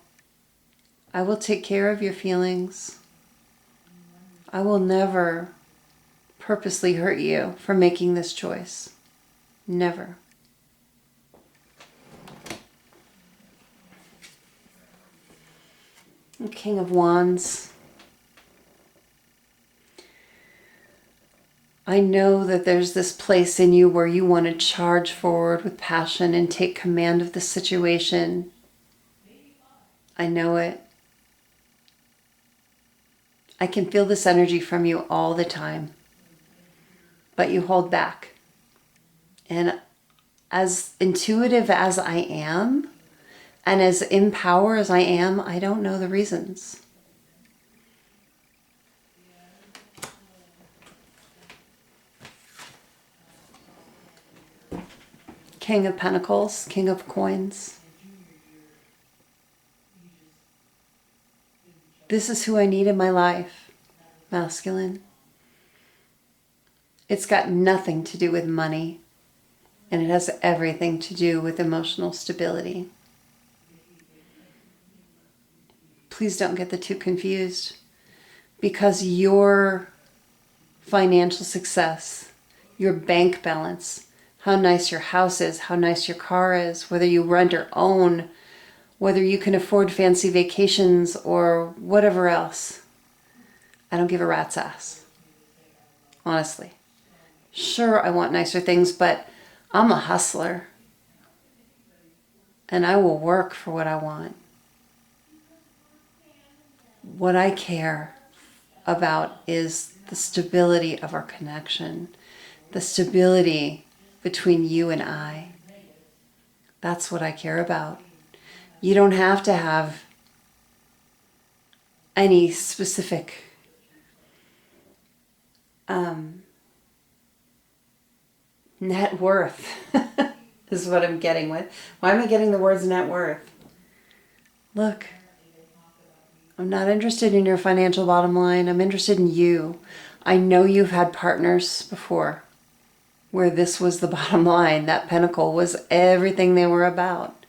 take care of your feelings. I will never purposely hurt you for making this choice. Never. King of Wands. I know that there's this place in you where you want to charge forward with passion and take command of the situation. I know it. I can feel this energy from you all the time, but you hold back. And as intuitive as I am, and as in power as I am, I don't know the reasons. King of Pentacles, King of Coins. This is who I need in my life, masculine. It's got nothing to do with money, and it has everything to do with emotional stability. Please don't get the two confused, because your financial success, your bank balance, how nice your house is, how nice your car is, whether you rent or own, whether you can afford fancy vacations or whatever else, I don't give a rat's ass. Honestly. Sure, I want nicer things, but I'm a hustler. And I will work for what I want. What I care about is the stability of our connection, the stability between you and I. That's what I care about. You don't have to have any specific net worth is what I'm getting with. Why am I getting the words net worth? Look, I'm not interested in your financial bottom line. I'm interested in you. I know you've had partners before where this was the bottom line. That pinnacle was everything they were about.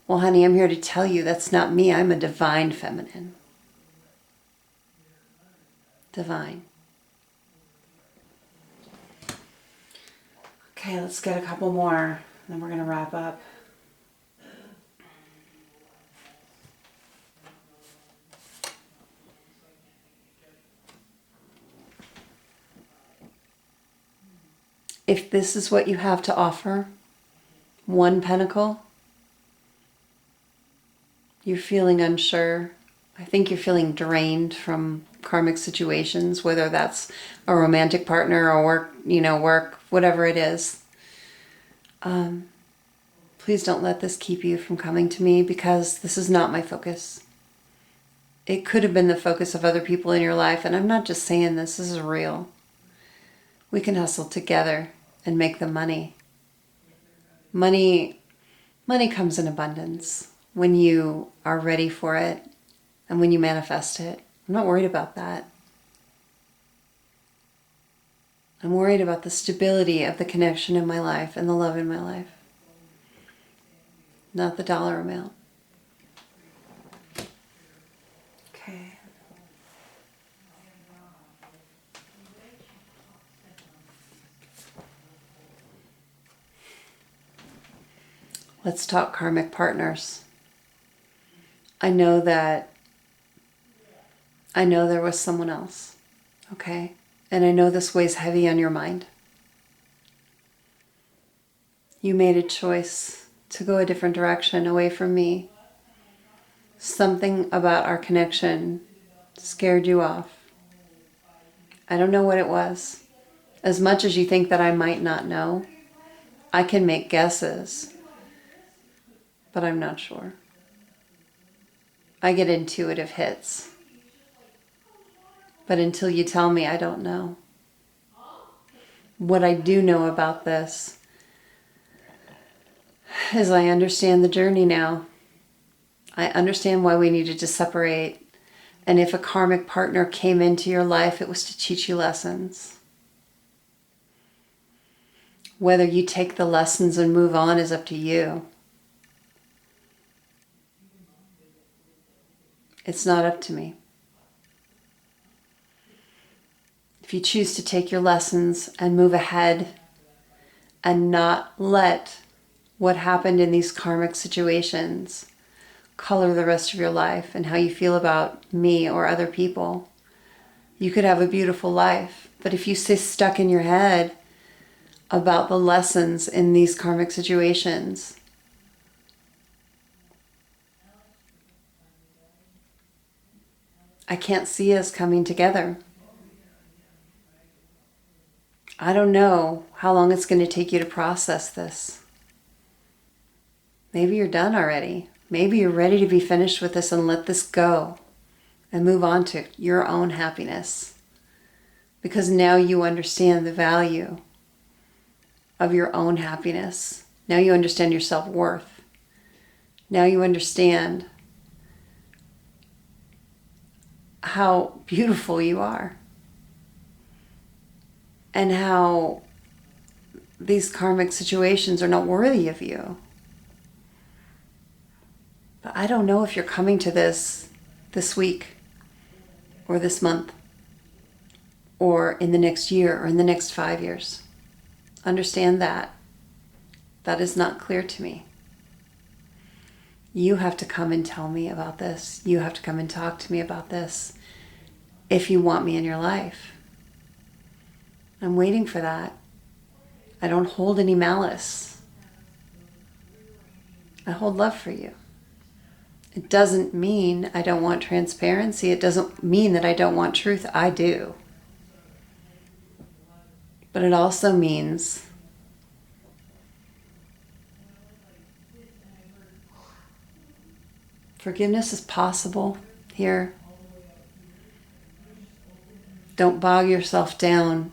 Well, honey, I'm here to tell you that's not me. I'm a divine feminine. Divine. Okay, let's get a couple more, then we're going to wrap up. If this is what you have to offer, one pentacle, you're feeling unsure. I think you're feeling drained from karmic situations, whether that's a romantic partner or work, whatever it is. Please don't let this keep you from coming to me, because this is not my focus. It could have been the focus of other people in your life, and I'm not just saying this is real. We can hustle together and make the money. Money comes in abundance when you are ready for it and when you manifest it. I'm not worried about that. I'm worried about the stability of the connection in my life and the love in my life, not the dollar amount. Okay. Let's talk karmic partners. I know there was someone else, okay? And I know this weighs heavy on your mind. You made a choice to go a different direction away from me. Something about our connection scared you off. I don't know what it was. As much as you think that I might not know, I can make guesses, but I'm not sure. I get intuitive hits. But until you tell me, I don't know. What I do know about this is I understand the journey now. I understand why we needed to separate. And if a karmic partner came into your life, it was to teach you lessons. Whether you take the lessons and move on is up to you. It's not up to me. If you choose to take your lessons and move ahead and not let what happened in these karmic situations color the rest of your life and how you feel about me or other people, you could have a beautiful life. But if you stay stuck in your head about the lessons in these karmic situations, I can't see us coming together. I don't know how long it's going to take you to process this. Maybe you're done already. Maybe you're ready to be finished with this and let this go and move on to your own happiness. Because now you understand the value of your own happiness. Now you understand your self-worth. Now you understand how beautiful you are and how these karmic situations are not worthy of you. But I don't know if you're coming to this week or this month or in the next year or in the next 5 years. Understand that. That is not clear to me. You have to come and tell me about this. You have to come and talk to me about this if you want me in your life. I'm waiting for that. I don't hold any malice. I hold love for you. It doesn't mean I don't want transparency. It doesn't mean that I don't want truth. I do. But it also means forgiveness is possible here. Don't bog yourself down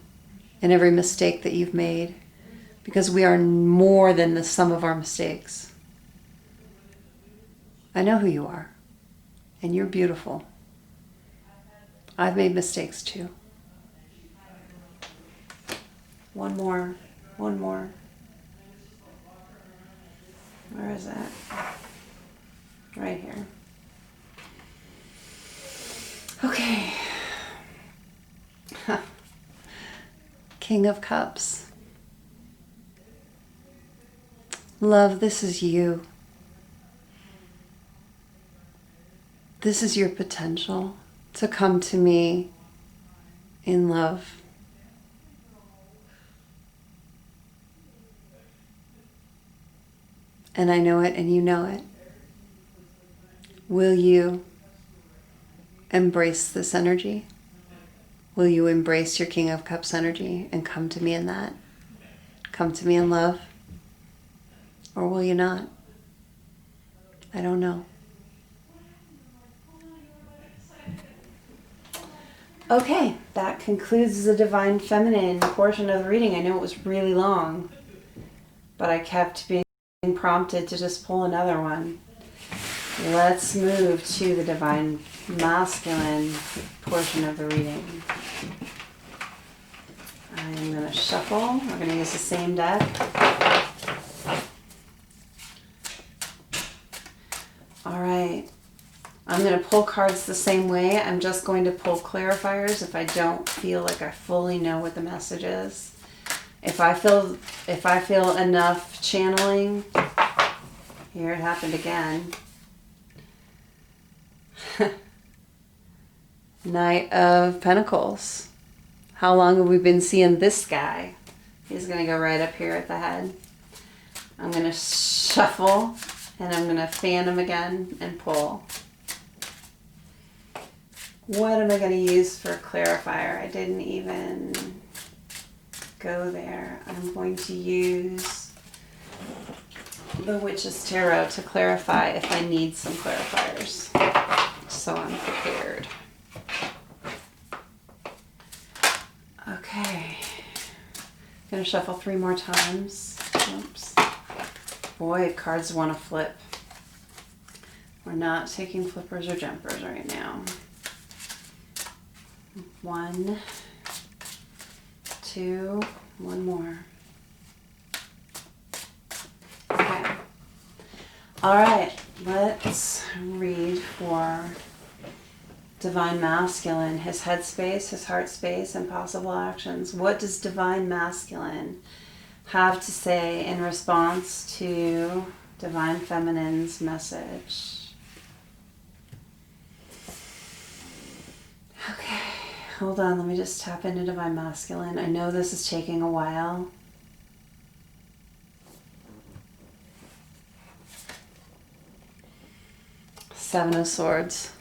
in every mistake that you've made, because we are more than the sum of our mistakes. I know who you are, and you're beautiful. I've made mistakes too. One more. Where is that? Right here. Okay. King of Cups. Love, this is you. This is your potential to come to me in love. And I know it and you know it. Will you embrace this energy? Will you embrace your King of Cups energy and come to me in that? Come to me in love? Or will you not? I don't know. Okay, that concludes the Divine Feminine portion of the reading. I know it was really long, but I kept being prompted to just pull another one. Let's move to the Divine Masculine portion of the reading. I'm going to shuffle. We're going to use the same deck. All right. I'm going to pull cards the same way. I'm just going to pull clarifiers if I don't feel like I fully know what the message is. If I feel enough channeling, here it happened again. Knight of Pentacles. How long have we been seeing this guy? He's going to go right up here at the head. I'm going to shuffle and I'm going to fan him again and pull. What am I going to use for a clarifier? I didn't even go there. I'm going to use the Witch's Tarot to clarify if I need some clarifiers, so I'm prepared. Okay. I'm going to shuffle 3 more times. Oops. Boy, cards want to flip. We're not taking flippers or jumpers right now. 1, 2, one more. Okay. All right, let's read for Divine Masculine, his headspace, his heart space, and possible actions. What does Divine Masculine have to say in response to Divine Feminine's message? Okay, hold on. Let me just tap into Divine Masculine. I know this is taking a while. Seven of Swords.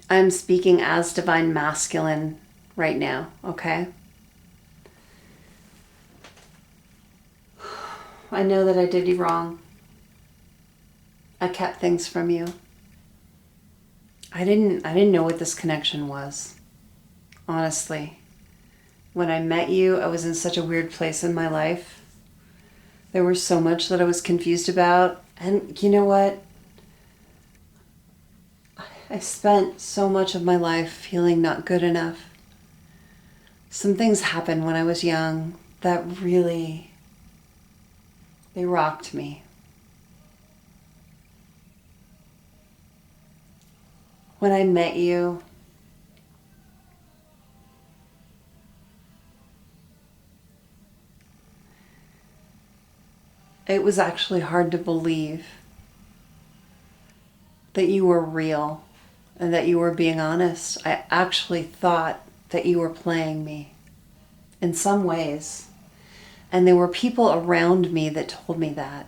I'm speaking as Divine Masculine right now, okay? I know that I did you wrong. I kept things from you. I didn't know what this connection was. Honestly. When I met you, I was in such a weird place in my life. There was so much that I was confused about. And you know what? I spent so much of my life feeling not good enough. Some things happened when I was young that really, they rocked me. When I met you, it was actually hard to believe that you were real and that you were being honest. I actually thought that you were playing me in some ways. And there were people around me that told me that.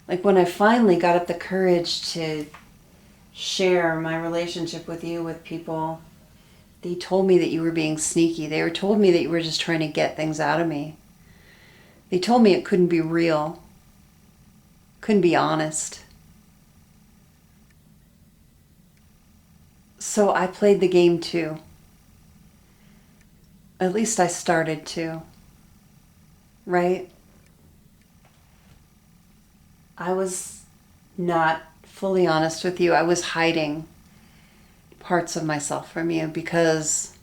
Like when I finally got up the courage to share my relationship with you with people, they told me that you were being sneaky. They told me that you were just trying to get things out of me. They told me it couldn't be real, couldn't be honest. So I played the game too. At least I started to, right? I was not fully honest with you. I was hiding parts of myself from you because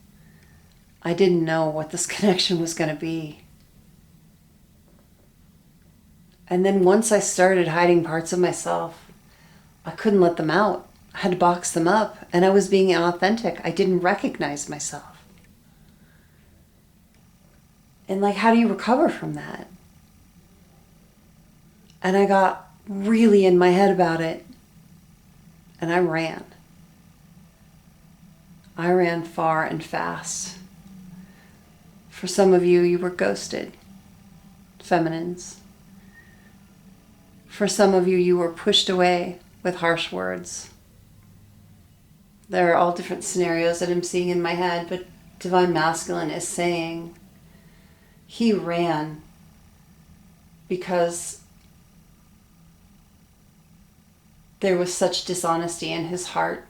I didn't know what this connection was going to be. And then once I started hiding parts of myself, I couldn't let them out. I had to box them up, and I was being inauthentic. I didn't recognize myself. And like, how do you recover from that? And I got really in my head about it, and I ran. I ran far and fast. For some of you, you were ghosted, feminines. For some of you, you were pushed away with harsh words. There are all different scenarios that I'm seeing in my head, but Divine Masculine is saying he ran because there was such dishonesty in his heart,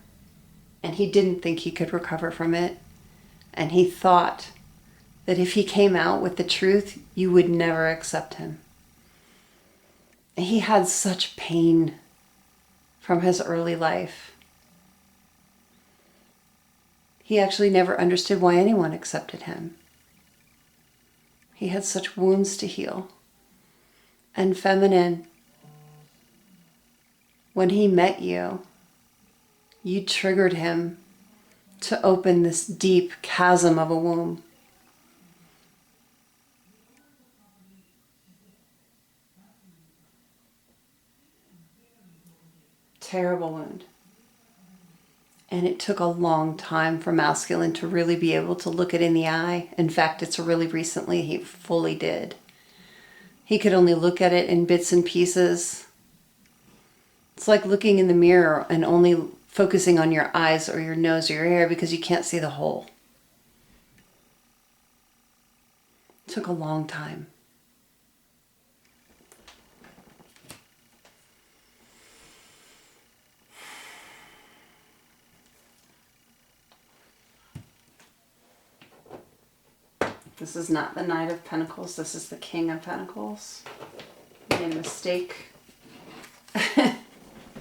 and he didn't think he could recover from it. And he thought that if he came out with the truth, you would never accept him. He had such pain from his early life. He actually never understood why anyone accepted him. He had such wounds to heal. And feminine, when he met you, you triggered him to open this deep chasm of a womb. Terrible wound. And it took a long time for masculine to really be able to look it in the eye. In fact, it's really recently he fully did. He could only look at it in bits and pieces. It's like looking in the mirror and only focusing on your eyes or your nose or your hair because you can't see the whole. It took a long time. This is not the Knight of Pentacles. This is the King of Pentacles. Made a mistake.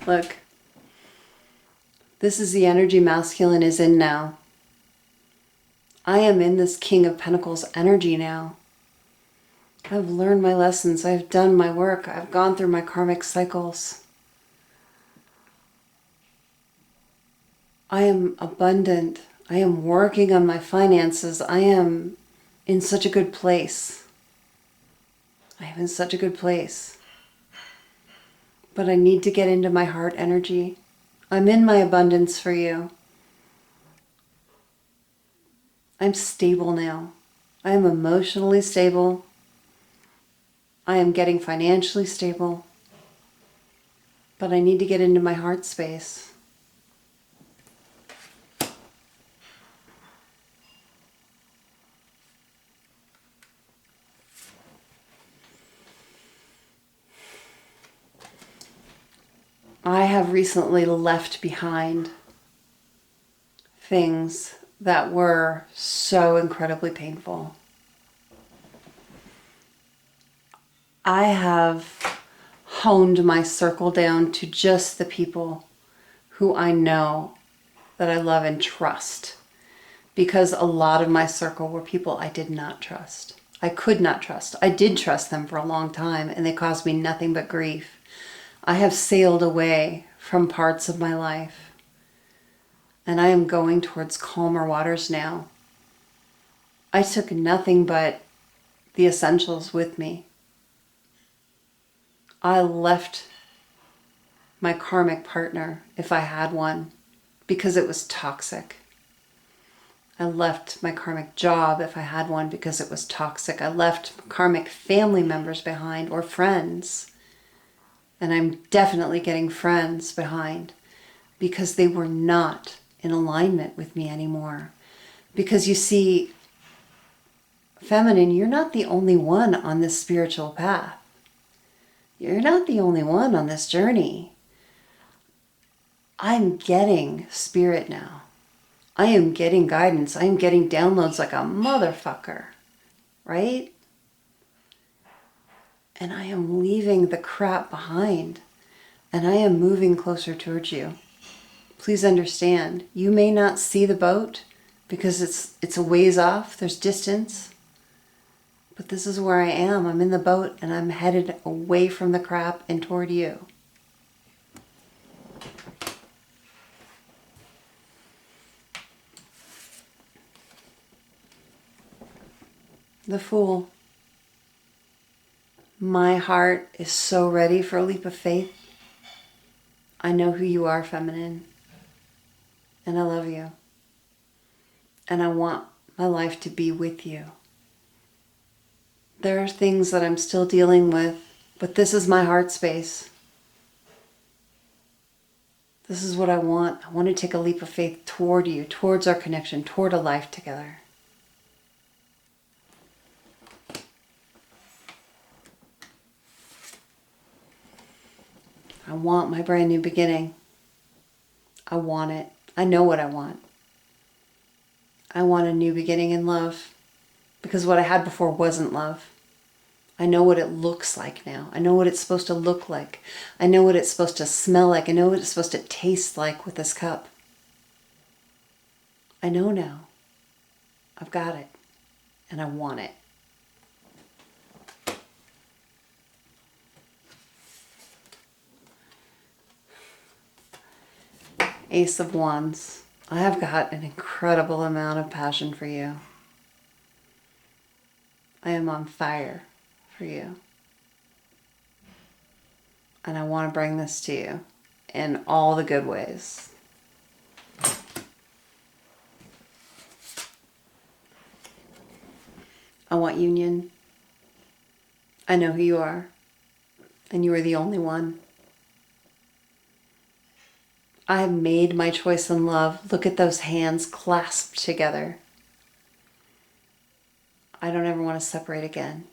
Look. This is the energy masculine is in now. I am in this King of Pentacles energy now. I've learned my lessons. I've done my work. I've gone through my karmic cycles. I am abundant. I am working on my finances. I am in such a good place. I am in such a good place. But I need to get into my heart energy. I'm in my abundance for you. I'm stable now. I am emotionally stable. I am getting financially stable. But I need to get into my heart space. I have recently left behind things that were so incredibly painful. I have honed my circle down to just the people who I know that I love and trust. Because a lot of my circle were people I did not trust. I could not trust. I did trust them for a long time, and they caused me nothing but grief. I have sailed away from parts of my life, and I am going towards calmer waters now. I took nothing but the essentials with me. I left my karmic partner, if I had one, because it was toxic. I left my karmic job, if I had one, because it was toxic. I left karmic family members behind, or friends. And I'm definitely getting friends behind because they were not in alignment with me anymore. Because you see, feminine, you're not the only one on this spiritual path. You're not the only one on this journey. I'm getting spirit now. I am getting guidance. I am getting downloads like a motherfucker, right? And I am leaving the crap behind, and I am moving closer towards you. Please understand, you may not see the boat because it's a ways off, there's distance, but this is where I am. I'm in the boat and I'm headed away from the crap and toward you. The Fool. My heart is so ready for a leap of faith. I know who you are, feminine. And I love you. And I want my life to be with you. There are things that I'm still dealing with, but this is my heart space. This is what I want. I want to take a leap of faith toward you, towards our connection, toward a life together. I want my brand new beginning. I want it. I know what I want. I want a new beginning in love because what I had before wasn't love. I know what it looks like now. I know what it's supposed to look like. I know what it's supposed to smell like. I know what it's supposed to taste like with this cup. I know now. I've got it. And I want it. Ace of Wands. I have got an incredible amount of passion for you. I am on fire for you. And I want to bring this to you in all the good ways. I want union. I know who you are. And you are the only one. I have made my choice in love. Look at those hands clasped together. I don't ever want to separate again.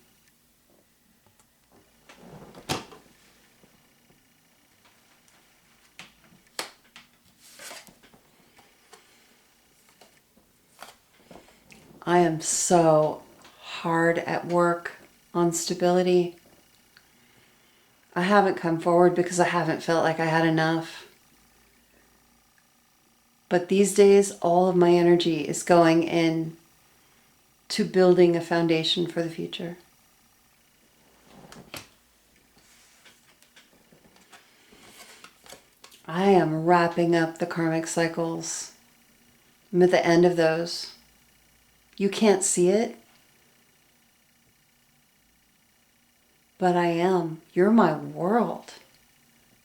I am so hard at work on stability. I haven't come forward because I haven't felt like I had enough. But these days, all of my energy is going in to building a foundation for the future. I am wrapping up the karmic cycles. I'm at the end of those. You can't see it, but I am. You're my world,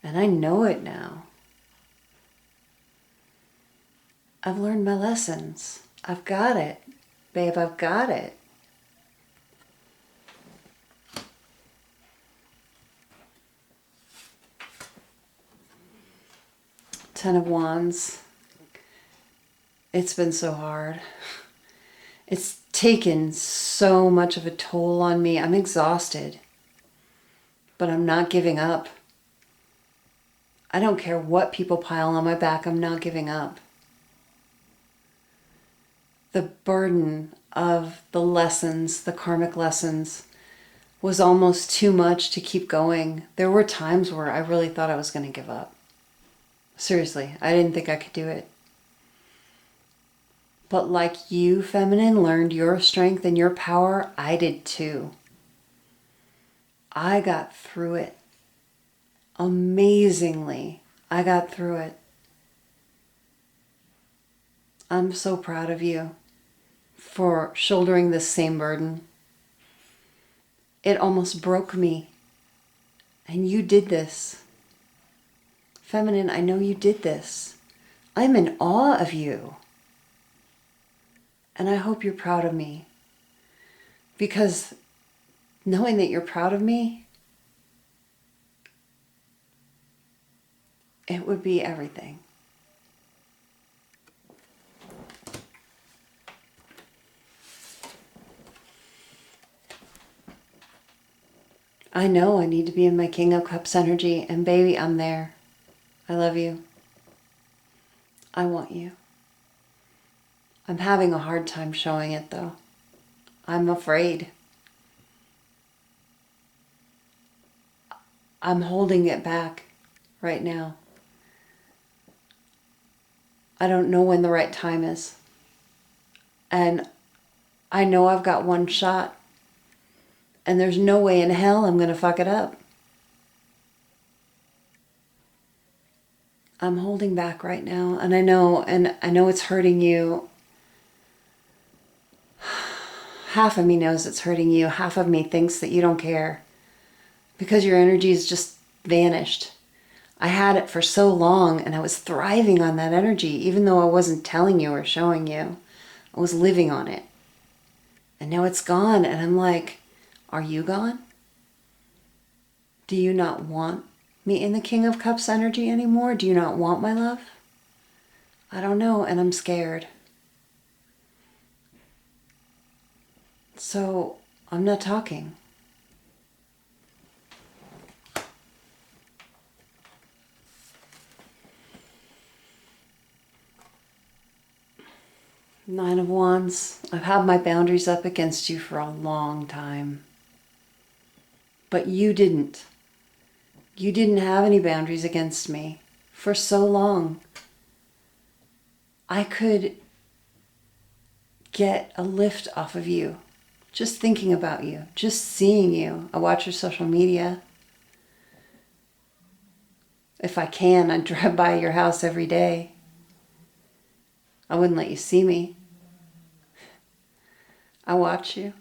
and I know it now. I've learned my lessons. I've got it. Babe, I've got it. Ten of Wands. It's been so hard. It's taken so much of a toll on me. I'm exhausted. But I'm not giving up. I don't care what people pile on my back. I'm not giving up. The burden of the lessons, the karmic lessons, was almost too much to keep going. There were times where I really thought I was going to give up. Seriously, I didn't think I could do it. But like you, feminine, learned your strength and your power, I did too. I got through it. Amazingly, I got through it. I'm so proud of you for shouldering this same burden. It almost broke me. And you did this. Feminine, I know you did this. I'm in awe of you. And I hope you're proud of me. Because knowing that you're proud of me, it would be everything. I know I need to be in my King of Cups energy, and baby, I'm there. I love you. I want you. I'm having a hard time showing it though. I'm afraid. I'm holding it back right now. I don't know when the right time is. And I know I've got one shot. And there's no way in hell I'm going to fuck it up. I'm holding back right now. And I know it's hurting you. Half of me knows it's hurting you. Half of me thinks that you don't care. Because your energy's just vanished. I had it for so long and I was thriving on that energy, even though I wasn't telling you or showing you. I was living on it. And now it's gone and I'm like, are you gone? Do you not want me in the King of Cups energy anymore? Do you not want my love? I don't know, and I'm scared. So I'm not talking. Nine of Wands. I've had my boundaries up against you for a long time. But you didn't. You didn't have any boundaries against me for so long. I could get a lift off of you just thinking about you, just seeing you. I watch your social media. If I can, I'd drive by your house every day. I wouldn't let you see me. I watch you.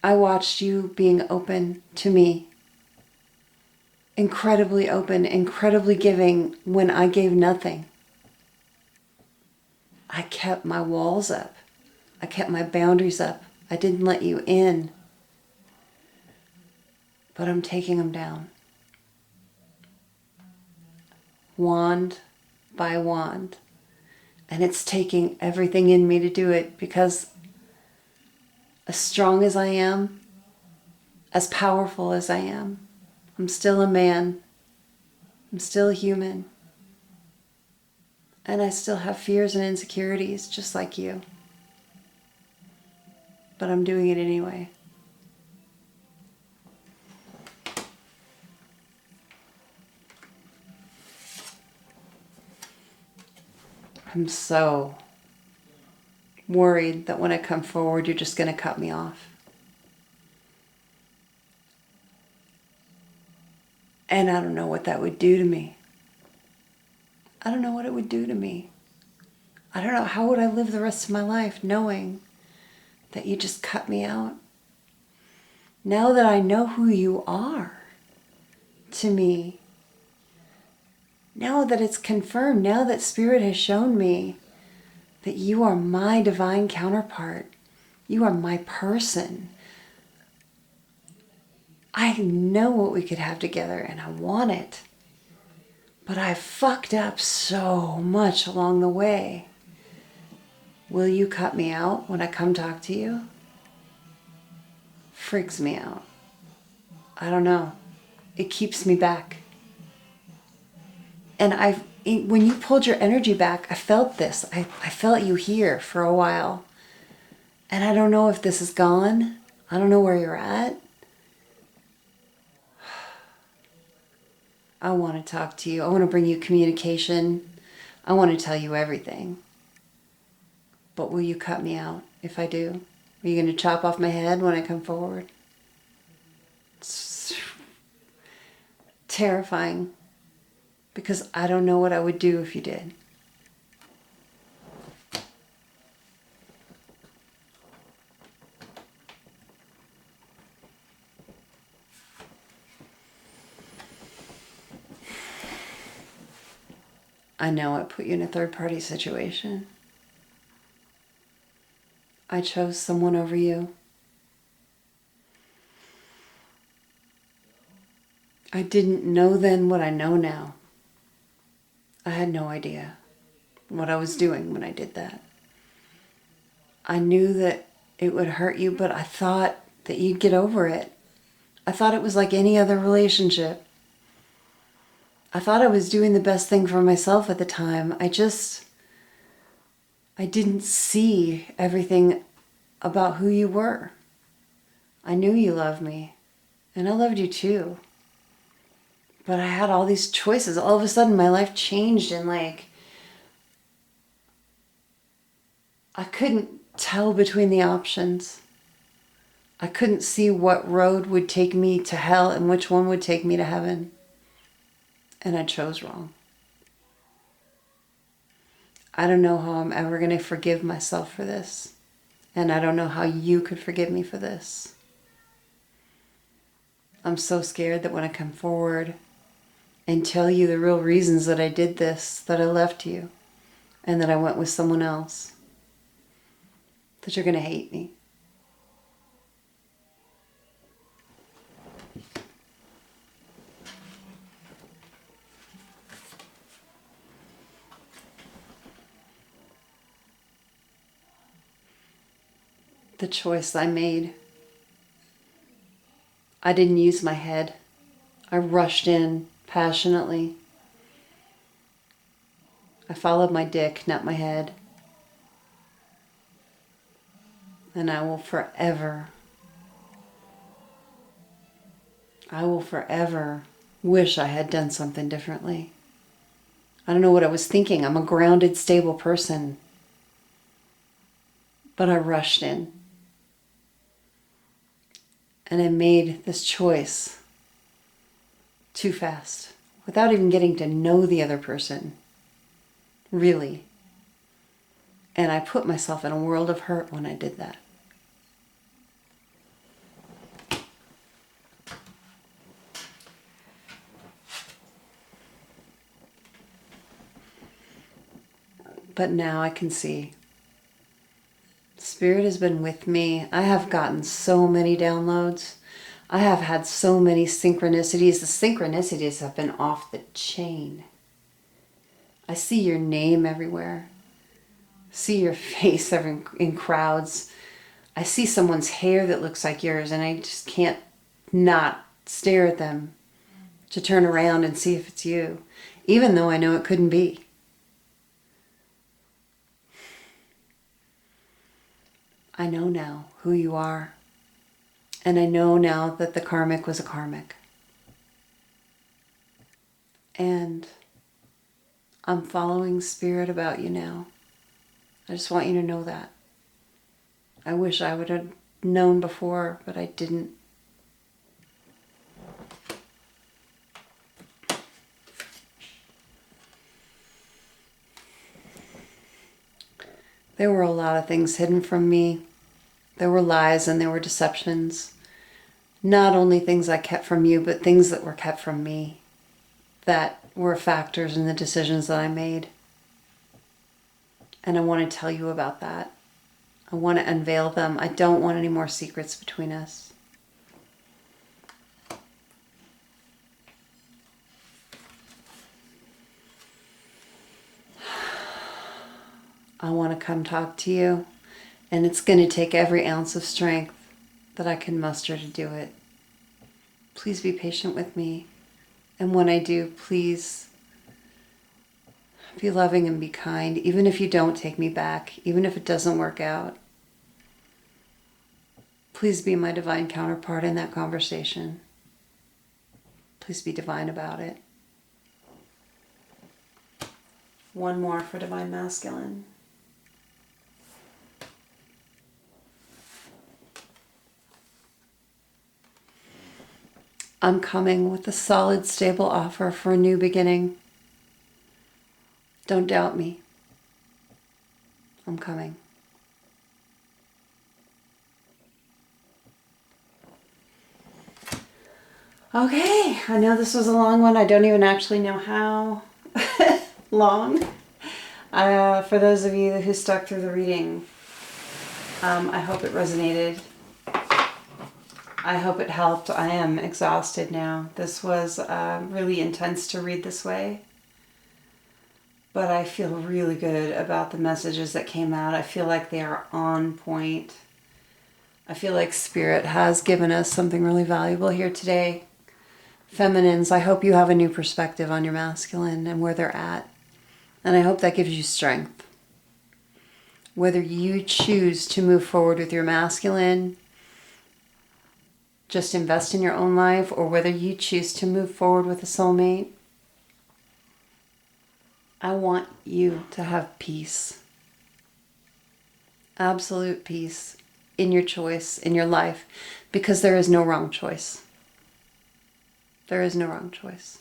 I watched you being open to me. Incredibly open, incredibly giving when I gave nothing. I kept my walls up. I kept my boundaries up. I didn't let you in. But I'm taking them down. Wand by wand. And it's taking everything in me to do it because as strong as I am, as powerful as I am, I'm still a man. I'm still a human. And I still have fears and insecurities just like you. But I'm doing it anyway. I'm so worried that when I come forward, you're just going to cut me off. And I don't know what that would do to me. I don't know what it would do to me. I don't know, how would I live the rest of my life knowing that you just cut me out? Now that I know who you are to me, now that it's confirmed, now that Spirit has shown me that you are my divine counterpart, you are my person, I know what we could have together and I want it. But I fucked up so much along the way. Will you cut me out when I come talk to you? Freaks me out. I don't know. It keeps me back. And when you pulled your energy back, I felt this. I felt you here for a while. And I don't know if this is gone. I don't know where you're at. I want to talk to you. I want to bring you communication. I want to tell you everything. But will you cut me out if I do? Are you going to chop off my head when I come forward? It's terrifying because I don't know what I would do if you did. I know it put you in a third-party situation. I chose someone over you. I didn't know then what I know now. I had no idea what I was doing when I did that. I knew that it would hurt you, but I thought that you'd get over it. I thought it was like any other relationship. I thought I was doing the best thing for myself at the time. I didn't see everything about who you were. I knew you loved me, and I loved you too. But I had all these choices. All of a sudden, my life changed, and I couldn't tell between the options. I couldn't see what road would take me to hell and which one would take me to heaven. And I chose wrong. I don't know how I'm ever going to forgive myself for this. And I don't know how you could forgive me for this. I'm so scared that when I come forward and tell you the real reasons that I did this, that I left you, and that I went with someone else, that you're going to hate me. The choice I made. I didn't use my head. I rushed in passionately. I followed my dick, not my head. And I will forever wish I had done something differently. I don't know what I was thinking. I'm a grounded, stable person. But I rushed in. And I made this choice too fast, without even getting to know the other person, really. And I put myself in a world of hurt when I did that. But now I can see. Spirit has been with me. I have gotten so many downloads. I have had so many synchronicities. The synchronicities have been off the chain. I see your name everywhere. See your face in crowds. I see someone's hair that looks like yours, and I just can't not stare at them to turn around and see if it's you, even though I know it couldn't be. I know now who you are. And I know now that the karmic was a karmic. And I'm following spirit about you now. I just want you to know that. I wish I would have known before, but I didn't. There were a lot of things hidden from me. There were lies and there were deceptions. Not only things I kept from you, but things that were kept from me that were factors in the decisions that I made. And I want to tell you about that. I want to unveil them. I don't want any more secrets between us. I want to come talk to you, and it's going to take every ounce of strength that I can muster to do it. Please be patient with me, and when I do, please be loving and be kind, even if you don't take me back, even if it doesn't work out. Please be my divine counterpart in that conversation. Please be divine about it. One more for Divine Masculine. I'm coming with a solid, stable offer for a new beginning. Don't doubt me. I'm coming. Okay, I know this was a long one. I don't even actually know how long. For those of you who stuck through the reading, I hope it resonated. I hope it helped. I am exhausted now. This was really intense to read this way. But I feel really good about the messages that came out. I feel like they are on point. I feel like Spirit has given us something really valuable here today. Feminines, I hope you have a new perspective on your masculine and where they're at. And I hope that gives you strength. Whether you choose to move forward with your masculine, just invest in your own life, or whether you choose to move forward with a soulmate, I want you to have peace. Absolute peace in your choice, in your life, because there is no wrong choice. There is no wrong choice.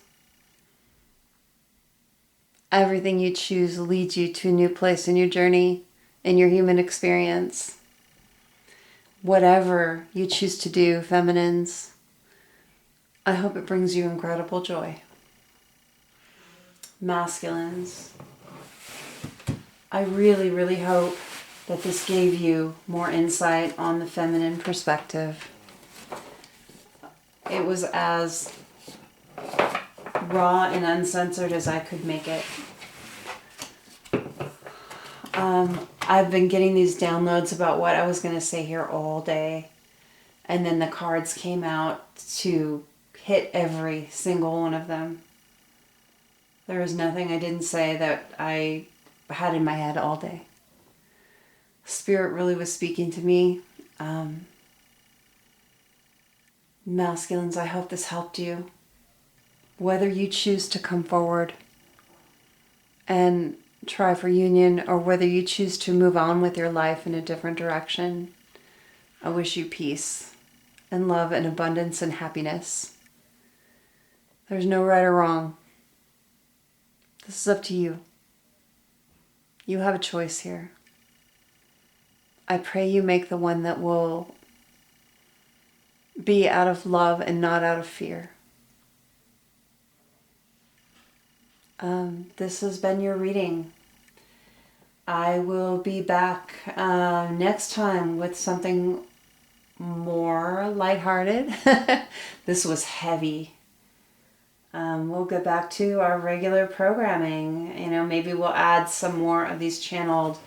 Everything you choose leads you to a new place in your journey, in your human experience. Whatever you choose to do, feminines, I hope it brings you incredible joy. Masculines, I really, really hope that this gave you more insight on the feminine perspective. It was as raw and uncensored as I could make it. I've been getting these downloads about what I was going to say here all day. And then the cards came out to hit every single one of them. There was nothing I didn't say that I had in my head all day. Spirit really was speaking to me. Masculines, I hope this helped you. Whether you choose to come forward and try for union, or whether you choose to move on with your life in a different direction, I wish you peace and love and abundance and happiness. There's no right or wrong. This is up to you. You have a choice here. I pray you make the one that will be out of love and not out of fear. This has been your reading. I will be back next time with something more lighthearted. This was heavy. We'll get back to our regular programming. You know, maybe we'll add some more of these channeled,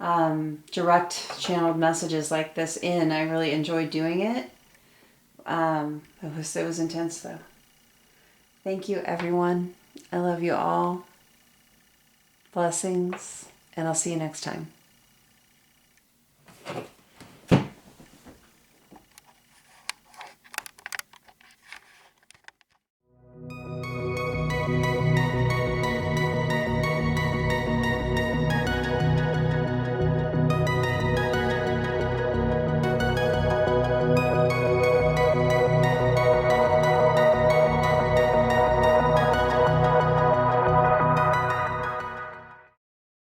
direct channeled messages like this in. I really enjoyed doing it. It was intense though. Thank you, everyone. I love you all. Blessings, and I'll see you next time.